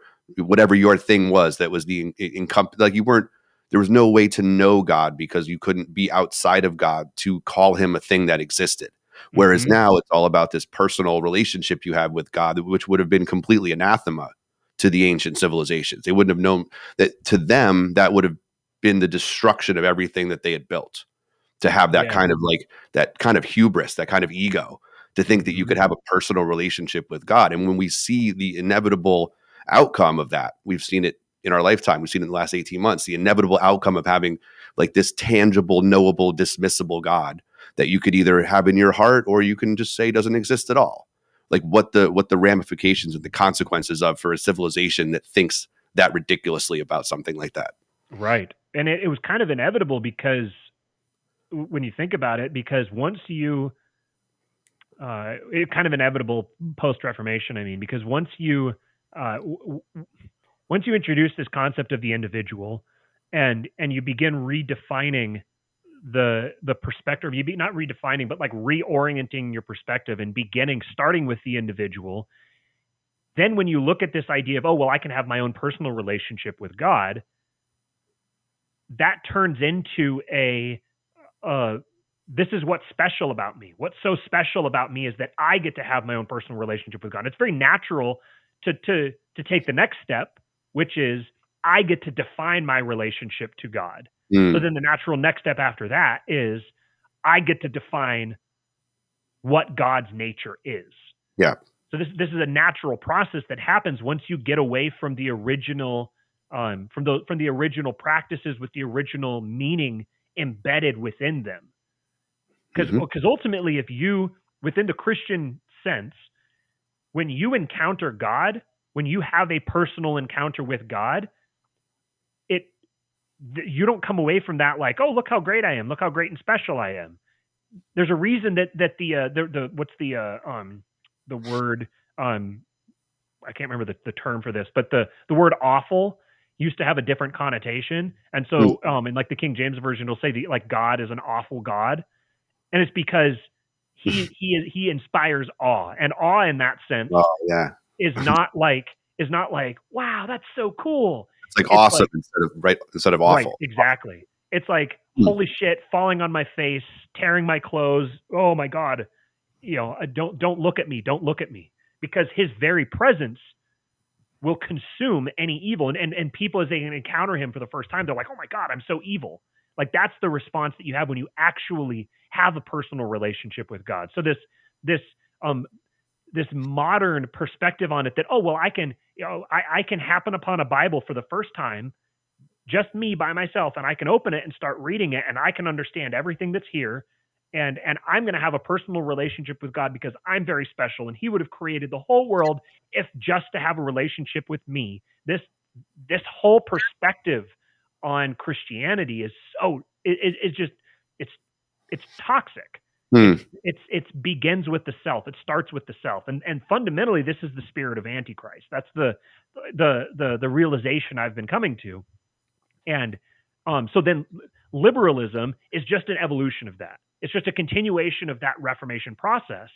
your thing was that was like you weren't. There was no way to know God because you couldn't be outside of God to call him a thing that existed. Whereas now it's all about this personal relationship you have with God, which would have been completely anathema to the ancient civilizations. They wouldn't have known that. To them, that would have been the destruction of everything that they had built. To have that yeah, kind of that kind of hubris, that kind of ego, to think that you could have a personal relationship with God. And when we see the inevitable outcome of that, we've seen it in our lifetime. We've seen it in the last 18 months, the inevitable outcome of having like this tangible, knowable, dismissible God that you could either have in your heart or you can just say doesn't exist at all. Like what the ramifications and the consequences of for a civilization that thinks that ridiculously about something like that. right. And it was kind of inevitable, because when you think about it, because once you it kind of inevitable post-Reformation, I mean, because once you introduce this concept of the individual, and you begin redefining the perspective, you be not redefining, but like reorienting your perspective and starting with the individual. Then when you look at this idea of, oh, well, I can have my own personal relationship with God, that turns into this is what's special about me. What's so special about me is that I get to have my own personal relationship with God. It's very natural to take the next step, which is I get to define my relationship to God. So then the natural next step after that is I get to define what God's nature is. Yeah. So this is a natural process that happens once you get away from the original from the original practices with the original meaning embedded within them. Because ultimately, if you, within the Christian sense, when you encounter God, when you have a personal encounter with God, you don't come away from that like, oh, look how great I am, look how great and special I am. There's a reason that the what's the word, I can't remember the term for this, but the word awful used to have a different connotation. And so in like the King James version, it'll say like God is an awful God. And it's because he inspires awe, and awe in that sense is not like wow, that's so cool. It's like awesome instead of awful. Right, exactly. It's like holy shit, falling on my face, tearing my clothes. Oh my God, don't look at me, don't look at me, because his very presence will consume any evil. And people, as they encounter him for the first time, they're like, oh my God, I'm so evil. Like that's the response that you have when you actually have a personal relationship with God. So this modern perspective on it that, oh, well, I can happen upon a Bible for the first time, just me by myself, and I can open it and start reading it, and I can understand everything that's here. And I'm going to have a personal relationship with God because I'm very special, and he would have created the whole world if just to have a relationship with me. This whole perspective on Christianity is it's toxic. It begins with the self. It starts with the self, and fundamentally, this is the spirit of Antichrist. That's the realization I've been coming to, and so then liberalism is just an evolution of that. It's just a continuation of that Reformation process.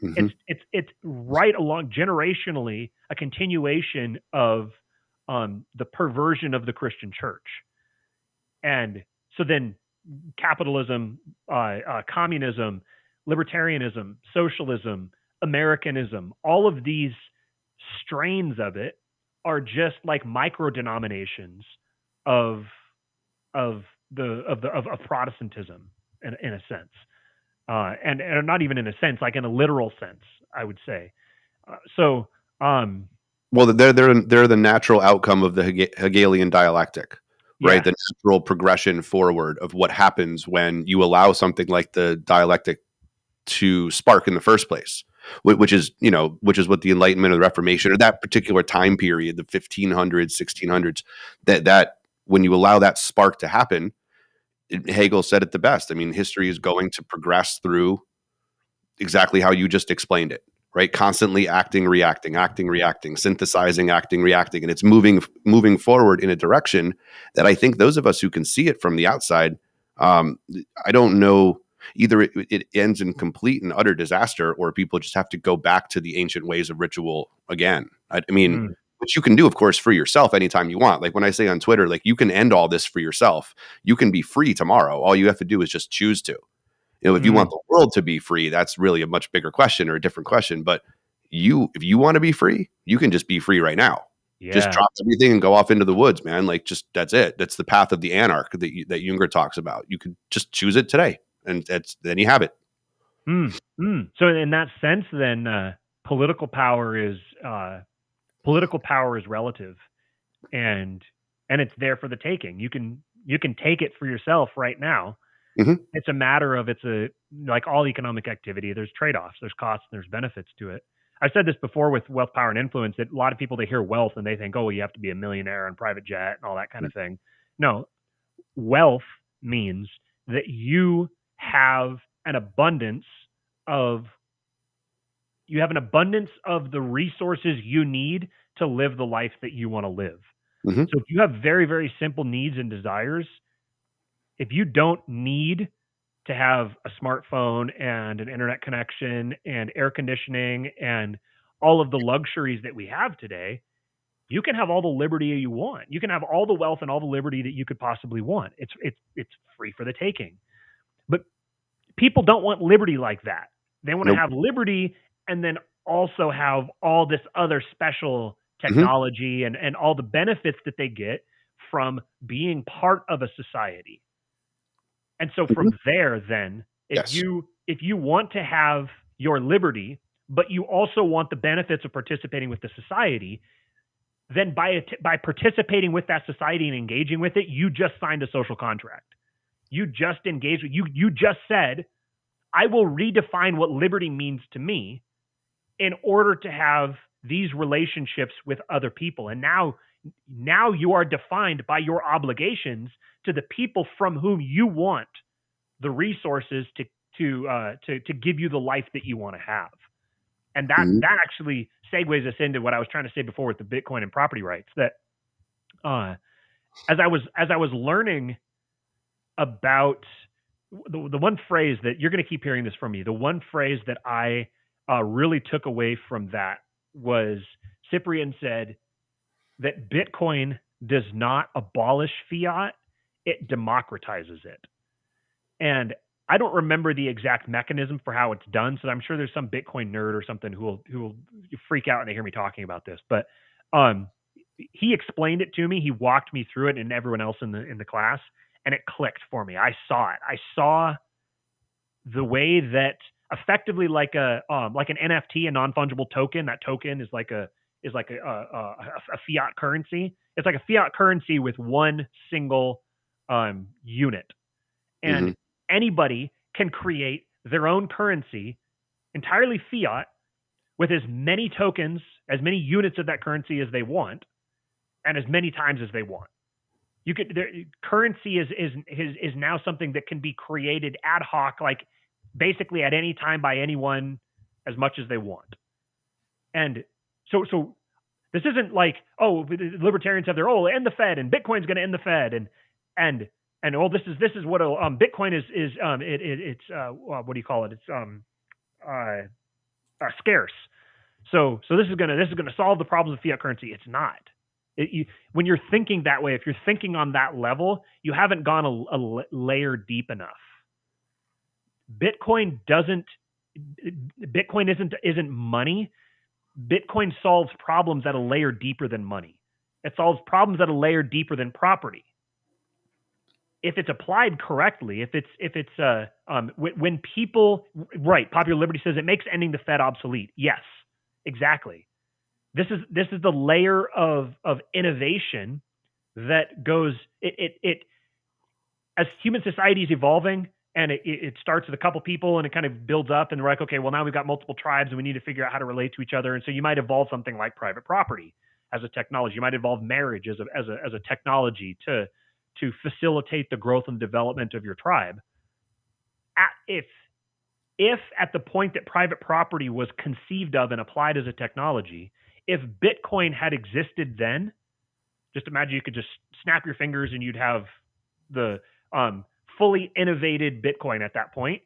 It's right along generationally a continuation of the perversion of the Christian church. And so then capitalism, communism, libertarianism, socialism, Americanism, all of these strains of it are just like micro denominations of Protestantism in a sense, and not even in a sense, like in a literal sense, I would say. Well, they're the natural outcome of the Hegelian dialectic. Right. Yeah. The natural progression forward of what happens when you allow something like the dialectic to spark in the first place, which is what the Enlightenment or the Reformation or that particular time period, the 1500s, 1600s, that when you allow that spark to happen, Hegel said it the best. I mean, history is going to progress through exactly how you just explained it. Right, constantly acting, reacting, synthesizing, acting, reacting, and it's moving forward in a direction that I think those of us who can see it from the outside, I don't know, either it ends in complete and utter disaster, or people just have to go back to the ancient ways of ritual again. I mean, which you can do, of course, for yourself anytime you want. Like when I say on Twitter, like you can end all this for yourself. You can be free tomorrow. All you have to do is just choose to. If you want the world to be free, that's really a much bigger question or a different question. But if you want to be free, you can just be free right now. Yeah. Just drop everything and go off into the woods, man. Like that's it. That's the path of the anarch that Junger talks about. You could just choose it today, and then you have it. So in that sense, then political power is relative, and it's there for the taking. You can take it for yourself right now. It's a matter of like all economic activity. There's trade-offs, there's costs, there's benefits to it. I've said this before with wealth, power, and influence, that a lot of people, they hear wealth and they think, oh, you have to be a millionaire on private jet and all that kind of thing. No, wealth means that you have an abundance of the resources you need to live the life that you want to live. So if you have very, very simple needs and desires, if you don't need to have a smartphone and an internet connection and air conditioning and all of the luxuries that we have today, you can have all the liberty you want. You can have all the wealth and all the liberty that you could possibly want. It's free for the taking. But people don't want liberty like that. They want to Nope. have liberty and then also have all this other special Mhm. technology and all the benefits that they get from being part of a society. And so from there, then, Yes. if you want to have your liberty, but you also want the benefits of participating with the society, then by participating with that society and engaging with it, you just signed a social contract. You just engaged with you just said, I will redefine what liberty means to me in order to have these relationships with other people. And now you are defined by your obligations to the people from whom you want the resources to give you the life that you want to have. And Mhm. that actually segues us into what I was trying to say before with the Bitcoin and property rights. That as I was learning about the one phrase that you're going to keep hearing this from me, the one phrase that I really took away from that was Cyprian said that Bitcoin does not abolish fiat, it democratizes it. And I don't remember the exact mechanism for how it's done, so I'm sure there's some Bitcoin nerd or something who will freak out when they hear me talking about this. But he explained it to me. He walked me through it, and everyone else in the class, and it clicked for me. I saw it. I saw the way that effectively like an NFT, a non-fungible token. That token is like a fiat currency. It's like a fiat currency with one single unit, and Mhm. anybody can create their own currency entirely fiat with as many tokens, as many units of that currency as they want, and as many times as they want. Currency is now something that can be created ad hoc, like basically at any time by anyone as much as they want. And so this isn't like, oh, the libertarians have their end the Fed and Bitcoin's going to end the Fed and this is what Bitcoin is it's what do you call it? It's scarce. So this is gonna solve the problems of fiat currency. It's not. When you're thinking that way, if you're thinking on that level, you haven't gone a layer deep enough. Bitcoin isn't money. Bitcoin solves problems at a layer deeper than money. It solves problems at a layer deeper than property. If it's applied correctly, when people, right, Popular Liberty says it makes ending the Fed obsolete. Yes, exactly. This is the layer of innovation that goes it as human society is evolving, and it starts with a couple people and it kind of builds up, and we're like, okay, well, now we've got multiple tribes and we need to figure out how to relate to each other. And so you might evolve something like private property as a technology. You might evolve marriage as a technology to facilitate the growth and development of your tribe. If at the point that private property was conceived of and applied as a technology, if Bitcoin had existed then, just imagine you could just snap your fingers and you'd have the fully innovated Bitcoin at that point.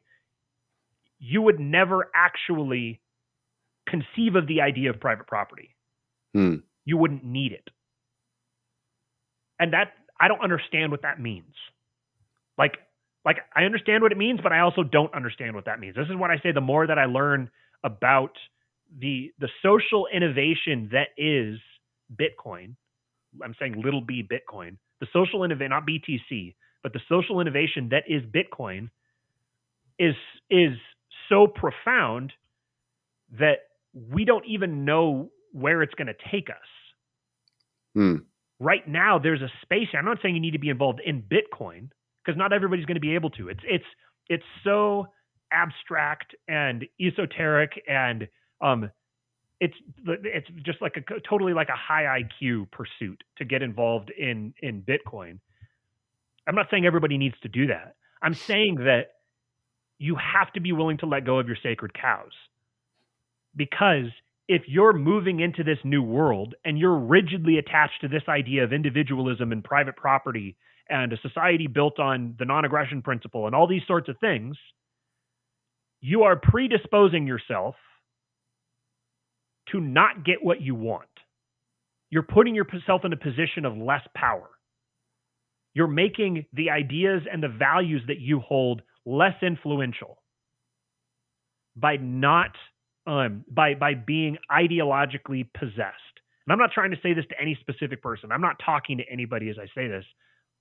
You would never actually conceive of the idea of private property. You wouldn't need it. And that, I don't understand what that means. Like I understand what it means, but I also don't understand what that means. This is what I say, the more that I learn about the social innovation that is Bitcoin. I'm saying little b Bitcoin. The social innovation, not BTC, but the social innovation that is Bitcoin is so profound that we don't even know where it's going to take us. Right now, there's a space. I'm not saying you need to be involved in Bitcoin, because not everybody's going to be able to. It's so abstract and esoteric, and it's just like totally like a high IQ pursuit to get involved in Bitcoin. I'm not saying everybody needs to do that. I'm saying that you have to be willing to let go of your sacred cows, because if you're moving into this new world and you're rigidly attached to this idea of individualism and private property and a society built on the non-aggression principle and all these sorts of things, you are predisposing yourself to not get what you want. You're putting yourself in a position of less power. You're making the ideas and the values that you hold less influential by not by being ideologically possessed. And I'm not trying to say this to any specific person. I'm not talking to anybody as I say this.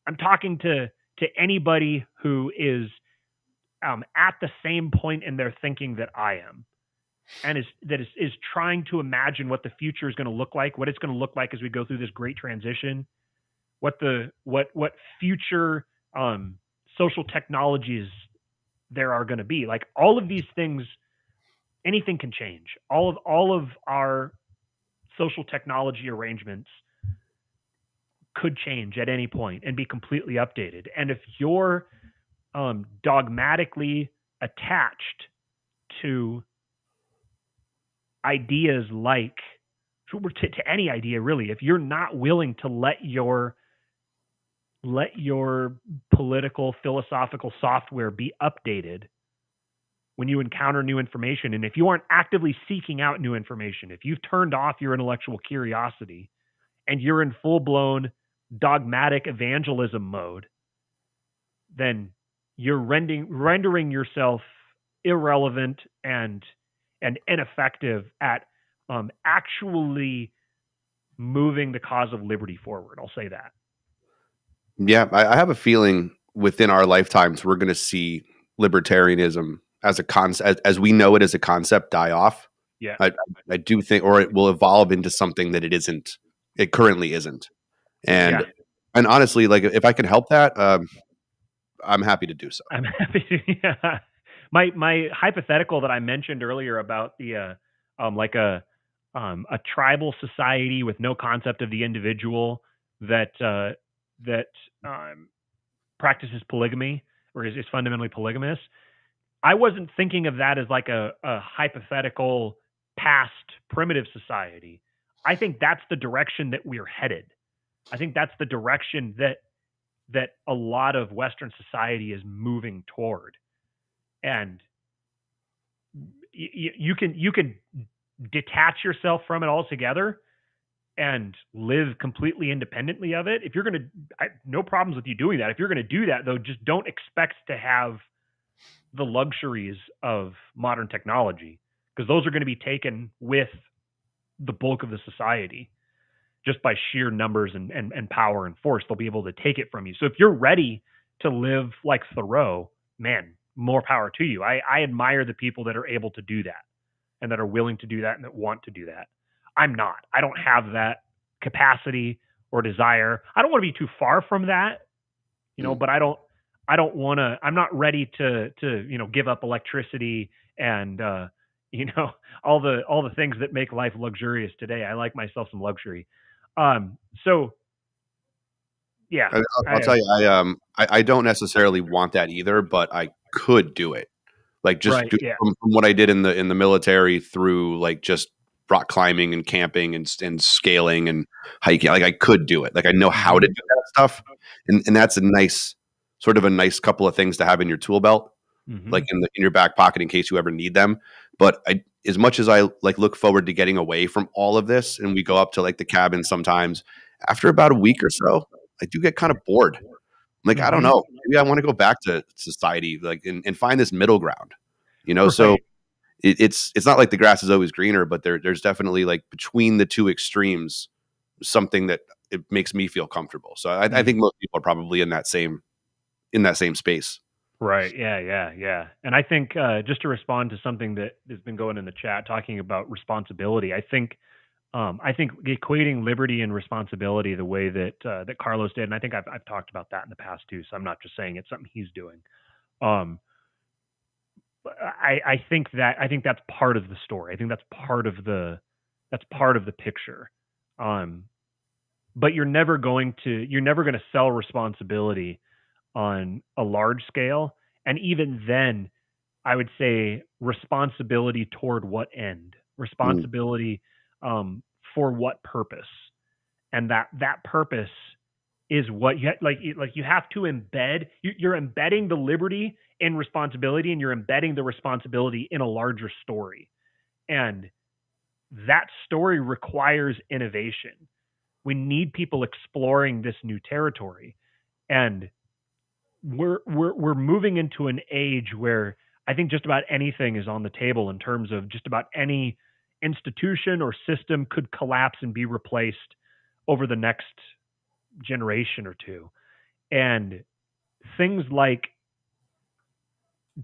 I'm talking to anybody who is at the same point in their thinking that I am, and is trying to imagine what the future is going to look like, what it's going to look like as we go through this great transition, what future social technologies there are going to be. Like all of these things, anything can change. All of our social technology arrangements could change at any point and be completely updated. And if you're dogmatically attached to ideas like to any idea really, if you're not willing to let your political philosophical software be updated when you encounter new information, and if you aren't actively seeking out new information, if you've turned off your intellectual curiosity and you're in full-blown dogmatic evangelism mode, then you're rendering yourself irrelevant and ineffective at actually moving the cause of liberty forward. I'll say that. Yeah, I have a feeling within our lifetimes we're going to see libertarianism as a concept, as we know it as a concept, die off. Yeah, I do think, or it will evolve into something that it isn't. It currently isn't. And honestly, like if I can help that, I'm happy to do so. I'm happy to. Yeah. My hypothetical that I mentioned earlier about the like a tribal society with no concept of the individual that practices polygamy or is fundamentally polygamous. I wasn't thinking of that as like a hypothetical past primitive society. I think that's the direction that we're headed. I think that's the direction that a lot of Western society is moving toward. And you can detach yourself from it altogether and live completely independently of it. If you're going to, no problems with you doing that. If you're going to do that, though, just don't expect to have the luxuries of modern technology, because those are going to be taken with the bulk of the society just by sheer numbers and power and force. They'll be able to take it from you. So if you're ready to live like Thoreau, man, more power to you. I admire the people that are able to do that and that are willing to do that and that want to do that. I'm not. I don't have that capacity or desire. I don't want to be too far from that, but I don't want to, I'm not ready to give up electricity and, all the things that make life luxurious today. I like myself some luxury. So yeah, I'll tell you, I don't necessarily want that either, but I could do it. Like just from what I did in the military through like just rock climbing and camping and scaling and hiking. Like I could do it. Like I know how to do that stuff. And that's a nice couple of things to have in your tool belt, like in your back pocket in case you ever need them. But as much as I like look forward to getting away from all of this, and we go up to like the cabin sometimes, after about a week or so, I do get kind of bored. Like, I don't know, maybe I want to go back to society, like, and find this middle ground, Right. So it's not like the grass is always greener, but there's definitely like between the two extremes, something that it makes me feel comfortable. So I think most people are probably in that same space. Right. Yeah. And I think just to respond to something that has been going in the chat, talking about responsibility, I think equating liberty and responsibility the way that Carlos did, and I think I've talked about that in the past too. So I'm not just saying it's something he's doing. I think that's part of the story. I think that's part of the picture. But you're never going to sell responsibility on a large scale. And even then, I would say responsibility toward what end? Responsibility for what purpose? And that purpose is what you you have to embed. You're embedding the liberty and responsibility, and you're embedding the responsibility in a larger story, and that story requires innovation. We need people exploring this new territory, and we're moving into an age where I think just about anything is on the table in terms of just about any institution or system could collapse and be replaced over the next generation or two. And things like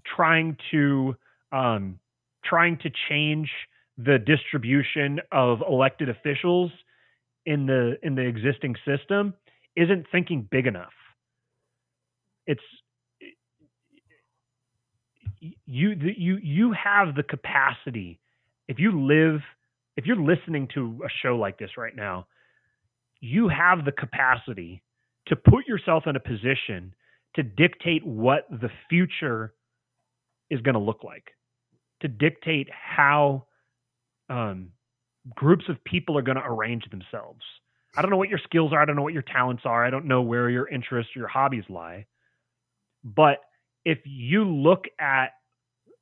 trying to trying to change the distribution of elected officials in the existing system isn't thinking big enough. It's you have the capacity. If you're listening to a show like this right now, you have the capacity to put yourself in a position to dictate what the future is going to look like, to dictate how groups of people are going to arrange themselves. I don't know what your skills are. I don't know what your talents are. I don't know where your interests or your hobbies lie. But if you look at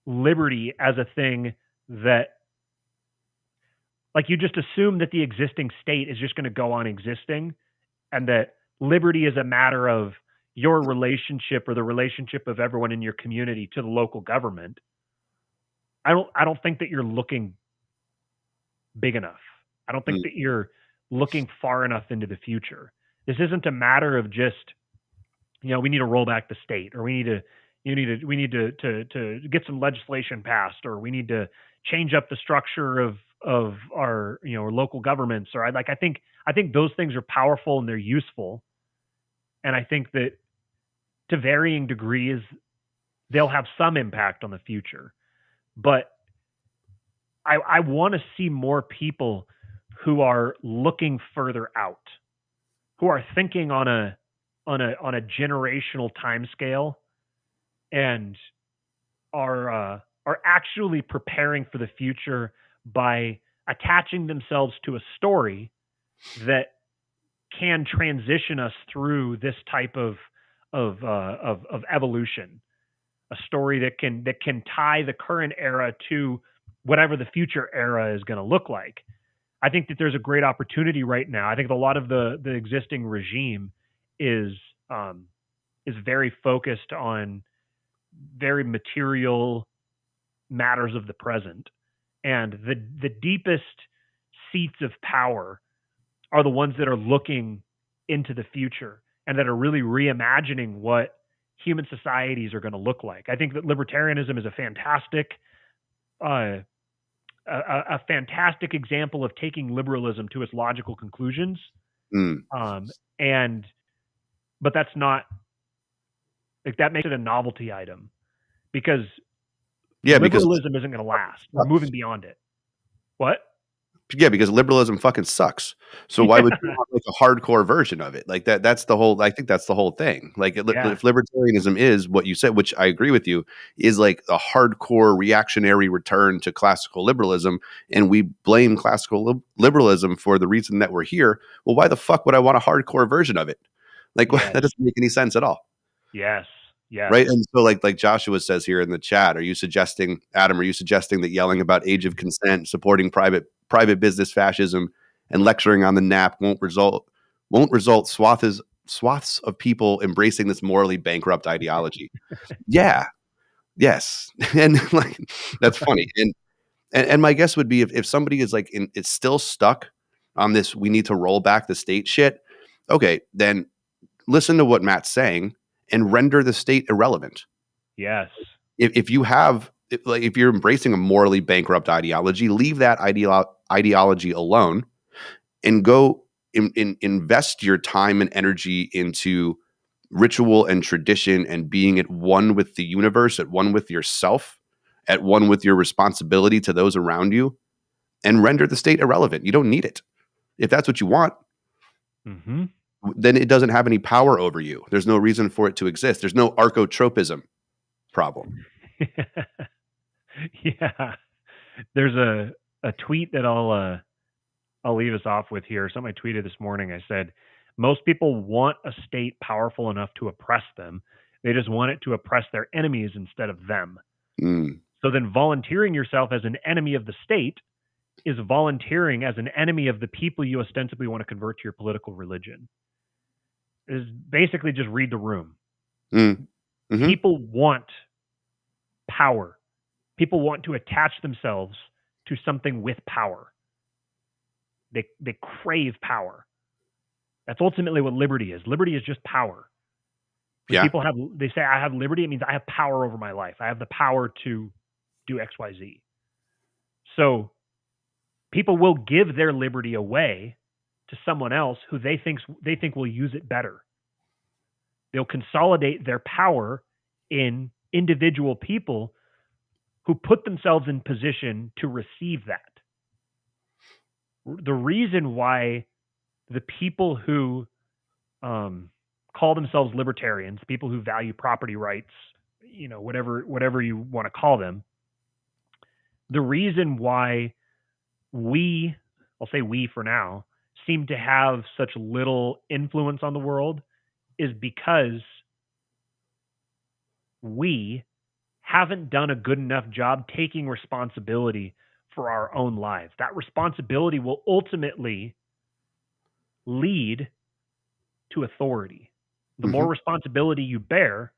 liberty as a thing that, like, you just assume that the existing state is just going to go on existing, and that liberty is a matter of your relationship or the relationship of everyone in your community to the local government, I don't think that you're looking big enough. I don't think that you're looking far enough into the future. This isn't a matter of just, we need to roll back the state, or we need to get some legislation passed, or we need to change up the structure of our local governments, or I think those things are powerful and they're useful, and I think that to varying degrees they'll have some impact on the future. But I want to see more people who are looking further out, who are thinking on a generational timescale, and are actually preparing for the future by attaching themselves to a story that can transition us through this type of evolution, a story that can tie the current era to whatever the future era is going to look like. I think that there's a great opportunity right now. I think a lot of the existing regime is very focused on very material matters of the present, and the deepest seats of power are the ones that are looking into the future and that are really reimagining what human societies are going to look like. I think that libertarianism is a fantastic example of taking liberalism to its logical conclusions. But that's not, like, that makes it a novelty item, because liberalism isn't going to last. We're moving beyond it. What? Yeah, because liberalism fucking sucks. So why would you want, like, a hardcore version of it? Like that's the whole. I think that's the whole thing. Like, if libertarianism is what you said, which I agree with you, is like a hardcore reactionary return to classical liberalism, and we blame classical liberalism for the reason that we're here. Well, why the fuck would I want a hardcore version of it? Like, that doesn't make any sense at all. Yes. Yeah. Right. And so like Joshua says here in the chat, are you suggesting that yelling about age of consent, supporting private business fascism, and lecturing on the NAP won't result swaths of people embracing this morally bankrupt ideology? Yeah. Yes. And like, that's funny. And my guess would be, if somebody is like it's still stuck on this, we need to roll back the state shit. Okay, then listen to what Matt's saying and render the state irrelevant. Yes. If you're embracing a morally bankrupt ideology, leave that ideology alone and go invest your time and energy into ritual and tradition and being at one with the universe, at one with yourself, at one with your responsibility to those around you, and render the state irrelevant. You don't need it. If that's what you want, then it doesn't have any power over you. There's no reason for it to exist. There's no archotropism problem. Yeah. There's a tweet that I'll leave us off with here. Something I tweeted this morning. I said, Most people want a state powerful enough to oppress them. They just want it to oppress their enemies instead of them. Mm. So then volunteering yourself as an enemy of the state is volunteering as an enemy of the people you ostensibly want to convert to your political religion. Is basically just read the room. Mm. Mm-hmm. People want power. People want to attach themselves to something with power. They crave power. That's ultimately what liberty is. Liberty is just power. When people they say I have liberty, it means I have power over my life. I have the power to do X, Y, Z. So people will give their liberty away to someone else who they think will use it better. They'll consolidate their power in individual people who put themselves in position to receive that. The reason why the people who call themselves libertarians, people who value property rights, whatever you want to call them, the reason why I'll say we for now, seem to have such little influence on the world is because we haven't done a good enough job taking responsibility for our own lives. That responsibility will ultimately lead to authority. The more responsibility you bear,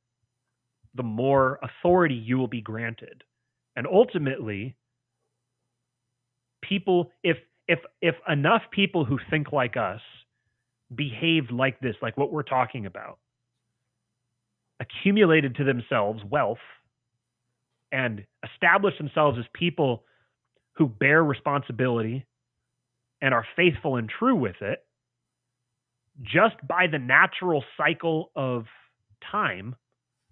the more authority you will be granted. And ultimately, people, if enough people who think like us behaved like this, like what we're talking about, accumulated to themselves wealth and established themselves as people who bear responsibility and are faithful and true with it, just by the natural cycle of time,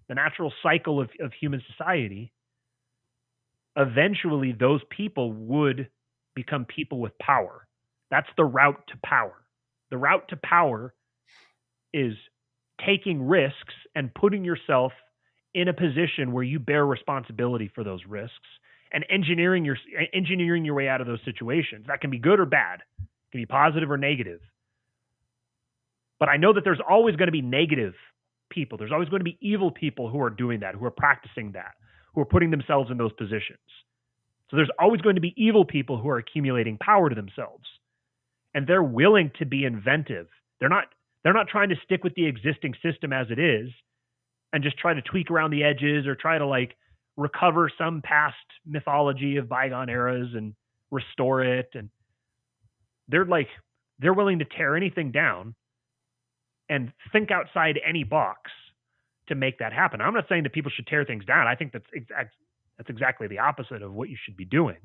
the natural cycle of human society, eventually those people would become people with power. That's the route to power. The route to power is taking risks and putting yourself in a position where you bear responsibility for those risks and engineering your way out of those situations. That can be good or bad. It can be positive or negative. But I know that there's always going to be negative people. There's always going to be evil people who are doing that, who are practicing that, who are putting themselves in those positions. So there's always going to be evil people who are accumulating power to themselves. And they're willing to be inventive. They're not trying to stick with the existing system as it is and just try to tweak around the edges or try to like recover some past mythology of bygone eras and restore it. And they're willing to tear anything down and think outside any box to make that happen. I'm not saying that people should tear things down. I think that's exactly the opposite of what you should be doing.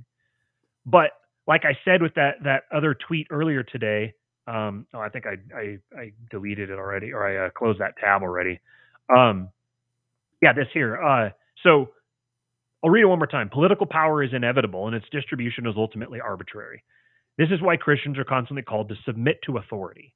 But like I said with that other tweet earlier today, I think I deleted it already, or I closed that tab already. This here. So I'll read it one more time. Political power is inevitable, and its distribution is ultimately arbitrary. This is why Christians are constantly called to submit to authority.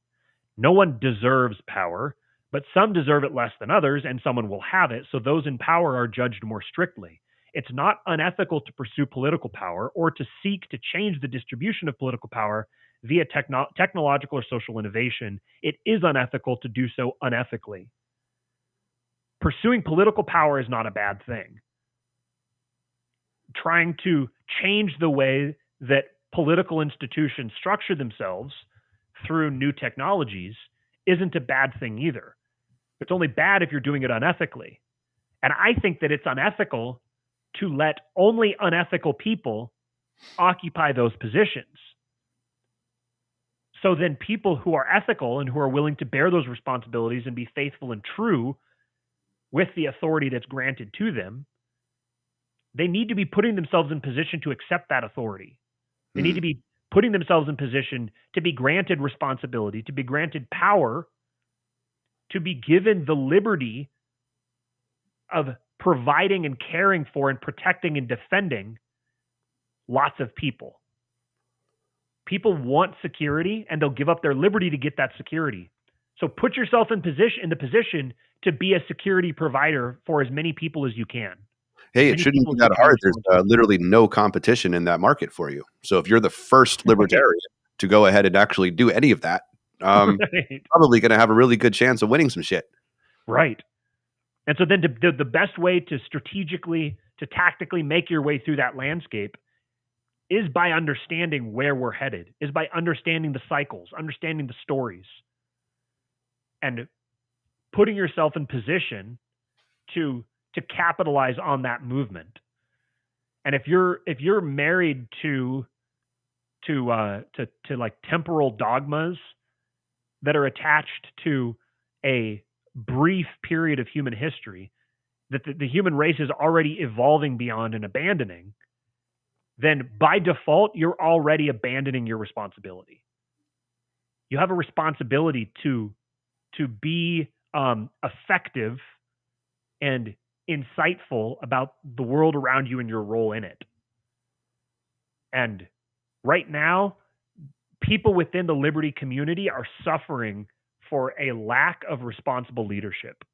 No one deserves power, but some deserve it less than others, and someone will have it, so those in power are judged more strictly. It's not unethical to pursue political power or to seek to change the distribution of political power via technological or social innovation. It is unethical to do so unethically. Pursuing political power is not a bad thing. Trying to change the way that political institutions structure themselves through new technologies isn't a bad thing either. It's only bad if you're doing it unethically. And I think that it's unethical to let only unethical people occupy those positions. So then people who are ethical and who are willing to bear those responsibilities and be faithful and true with the authority that's granted to them, they need to be putting themselves in position to accept that authority. They need to be putting themselves in position to be granted responsibility, to be granted power, to be given the liberty of providing and caring for and protecting and defending lots of people. People want security, and they'll give up their liberty to get that security. So put yourself in the position to be a security provider for as many people as you can. Hey, it shouldn't be that hard. There's literally no competition in that market for you. So if you're the first libertarian to go ahead and actually do any of that, Right. Probably going to have a really good chance of winning some shit. Right. And so then the best way to strategically, to tactically make your way through that landscape is by understanding where we're headed, is by understanding the cycles, understanding the stories, and putting yourself in position to capitalize on that movement. And if you're married to like temporal dogmas that are attached to a brief period of human history that the human race is already evolving beyond and abandoning, then by default, you're already abandoning your responsibility. You have a responsibility to be effective and insightful about the world around you and your role in it. And right now, people within the liberty community are suffering for a lack of responsible leadership.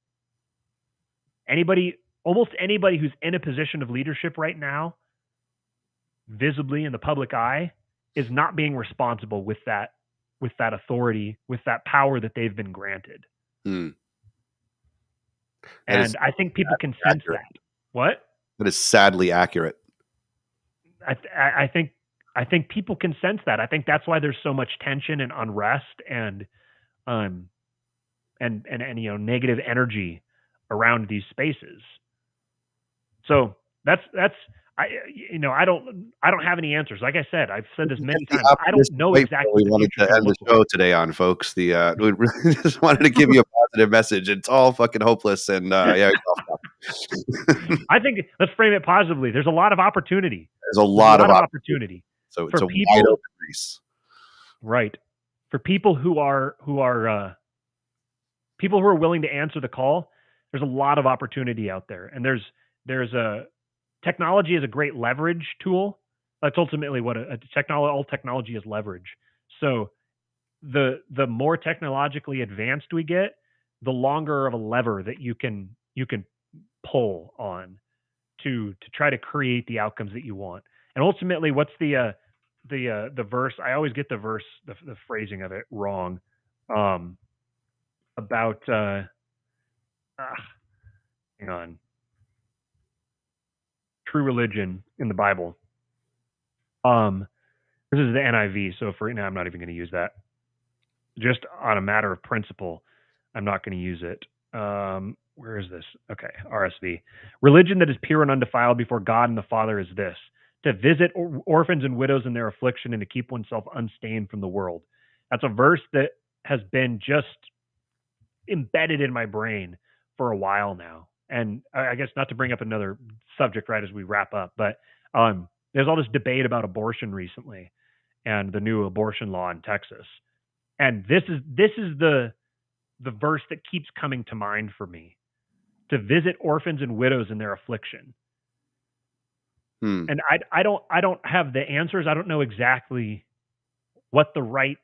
Almost anybody who's in a position of leadership right now, visibly in the public eye, is not being responsible with that authority, with that power that they've been granted. And I think people can sense that. What? That is sadly accurate. I think people can sense that. I think that's why there's so much tension and unrest and negative energy around these spaces. So that's I don't have any answers. Like I said, I've said this many times. I don't know exactly what we wanted to end the show today on, folks. We really just wanted to give you a positive message. It's all fucking hopeless, and yeah. I think let's frame it positively. There's a lot of opportunity. There's a lot of opportunity. So it's a people, wide open race. Right. For people who are people who are willing to answer the call, there's a lot of opportunity out there. And technology is a great leverage tool. That's ultimately what all technology is leverage. So the more technologically advanced we get, the longer of a lever that you can pull on to try to create the outcomes that you want. And ultimately, what's the verse? I always get the verse, the phrasing of it wrong. About hang on. True religion in the Bible. This is the NIV, so for right now, I'm not even going to use that. Just on a matter of principle, I'm not going to use it. Where is this? Okay, RSV. Religion that is pure and undefiled before God and the Father is this: to visit orphans and widows in their affliction and to keep oneself unstained from the world. That's a verse that has been just embedded in my brain for a while now. And I guess not to bring up another subject right as we wrap up, but there's all this debate about abortion recently and the new abortion law in Texas. And this is the verse that keeps coming to mind for me: to visit orphans and widows in their affliction. And I don't have the answers. I don't know exactly what the right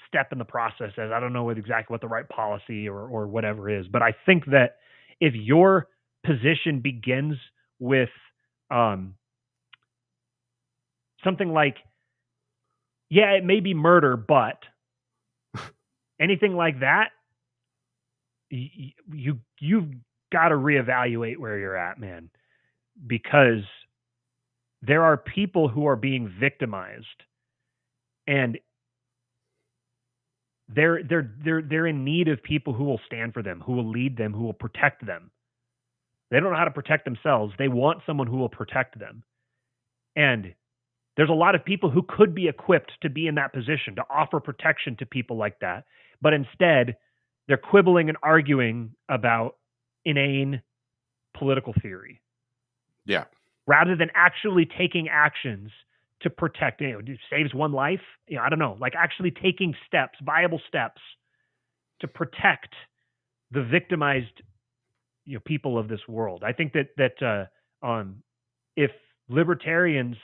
step in the process is. I don't know exactly what the right policy or whatever is. But I think that if your position begins with something like, yeah, it may be murder, but anything like that, you've got to reevaluate where you're at, man, because there are people who are being victimized, and they're in need of people who will stand for them, who will lead them, who will protect them. They don't know how to protect themselves. They want someone who will protect them. And there's a lot of people who could be equipped to be in that position, to offer protection to people like that. But instead, they're quibbling and arguing about inane political theory. Yeah. Rather than actually taking actions to protect, saves one life. I don't know, like actually taking steps, viable steps to protect the victimized, people of this world. I think that if libertarians,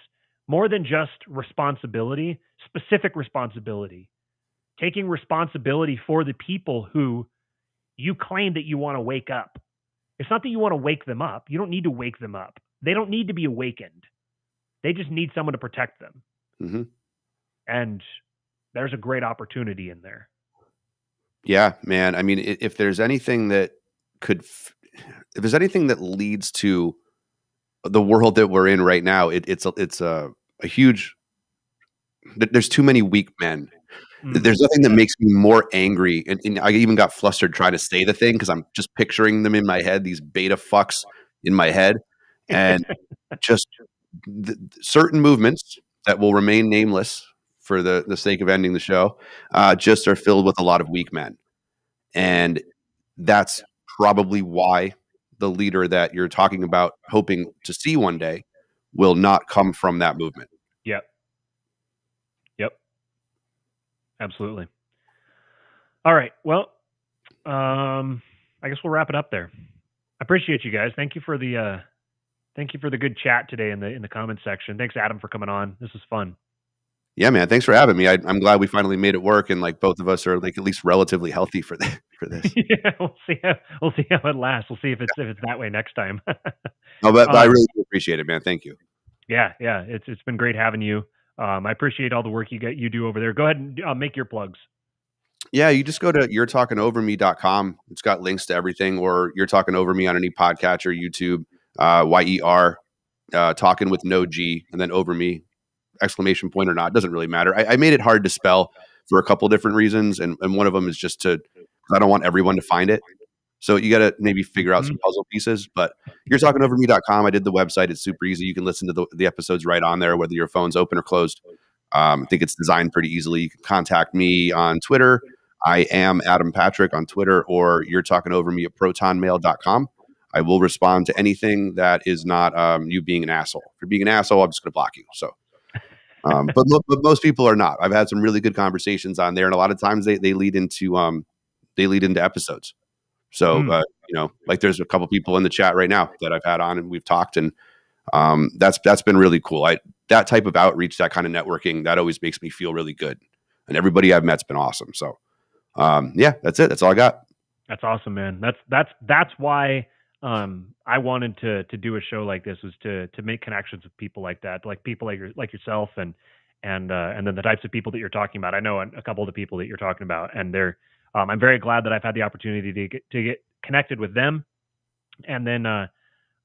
more than just responsibility, specific responsibility, taking responsibility for the people who you claim that you want to wake up. It's not that you want to wake them up. You don't need to wake them up. They don't need to be awakened. They just need someone to protect them. Mm-hmm. And there's a great opportunity in there. Yeah, man. I mean, if there's anything that could, if there's anything that leads to the world that we're in right now, it's a huge. There's too many weak men. Mm. There's nothing that makes me more angry, and I even got flustered trying to say the thing because I'm just picturing them in my head, these beta fucks in my head, and just certain movements that will remain nameless for the sake of ending the show, just are filled with a lot of weak men, and that's probably why the leader that you're talking about, hoping to see one day, will not come from that movement. Yep. Yep. Absolutely. All right. Well, I guess we'll wrap it up there. I appreciate you guys. Thank you for the good chat today in the comment section. Thanks, Adam, for coming on. This was fun. Yeah, man. Thanks for having me. I'm glad we finally made it work, and like both of us are like at least relatively healthy for for this. Yeah, we'll see how it lasts. We'll see if it's that way next time. No, but I um, really do appreciate it, man. Thank you. yeah, it's been great having you. I appreciate all the work you do over there. Go ahead and make your plugs. Yeah, you just go to you'retalkingoverme.com. It's got links to everything, or You're Talking Over Me on any podcatcher, YouTube, YER, talking with no G, and then over me, exclamation point or not, doesn't really matter. I made it hard to spell for a couple different reasons, and one of them is just to, 'cause I don't want everyone to find it. So you got to maybe figure out some puzzle pieces. But you're talking over me.com. I did the website. It's super easy. You can listen to the episodes right on there, whether your phone's open or closed. I think it's designed pretty easily. You can contact me on Twitter. I am Adam Patrick on Twitter, or you're talking over me at protonmail.com. I will respond to anything that is not you being an asshole. If you're being an asshole, I'm just going to block you. So, but most people are not. I've had some really good conversations on there, and a lot of times they lead into episodes. So, like there's a couple people in the chat right now that I've had on and we've talked, and that's been really cool. That type of outreach, that kind of networking, that always makes me feel really good. And everybody I've met's been awesome. So, yeah, that's it. That's all I got. That's awesome, man. That's why I wanted to do a show like this, was to make connections with people like that, like people like yourself, and then the types of people that you're talking about. I know a couple of the people that you're talking about, and they're I'm very glad that I've had the opportunity to get connected with them. And then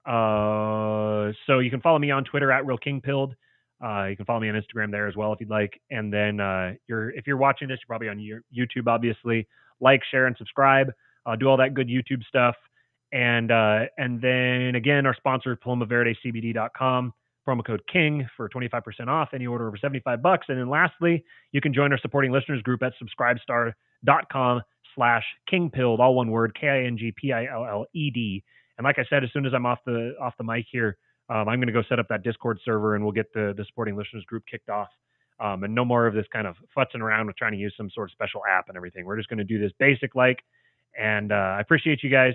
so you can follow me on Twitter at RealKingPilled. You can follow me on Instagram there as well if you'd like. And then if you're watching this, you're probably on YouTube, obviously. Like, share, and subscribe. Do all that good YouTube stuff. And then again, our sponsor, PalomaVerdeCBD.com. Promo code KING for 25% off any order over $75. And then lastly, you can join our supporting listeners group at subscribestar.com/kingpilled, all one word, KINGPILLED. And like I said, as soon as I'm off the mic here, I'm going to go set up that Discord server, and we'll get the supporting listeners group kicked off. And no more of this kind of futzing around with trying to use some sort of special app and everything. We're just going to do this basic like. And I appreciate you guys.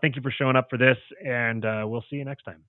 Thank you for showing up for this, and we'll see you next time.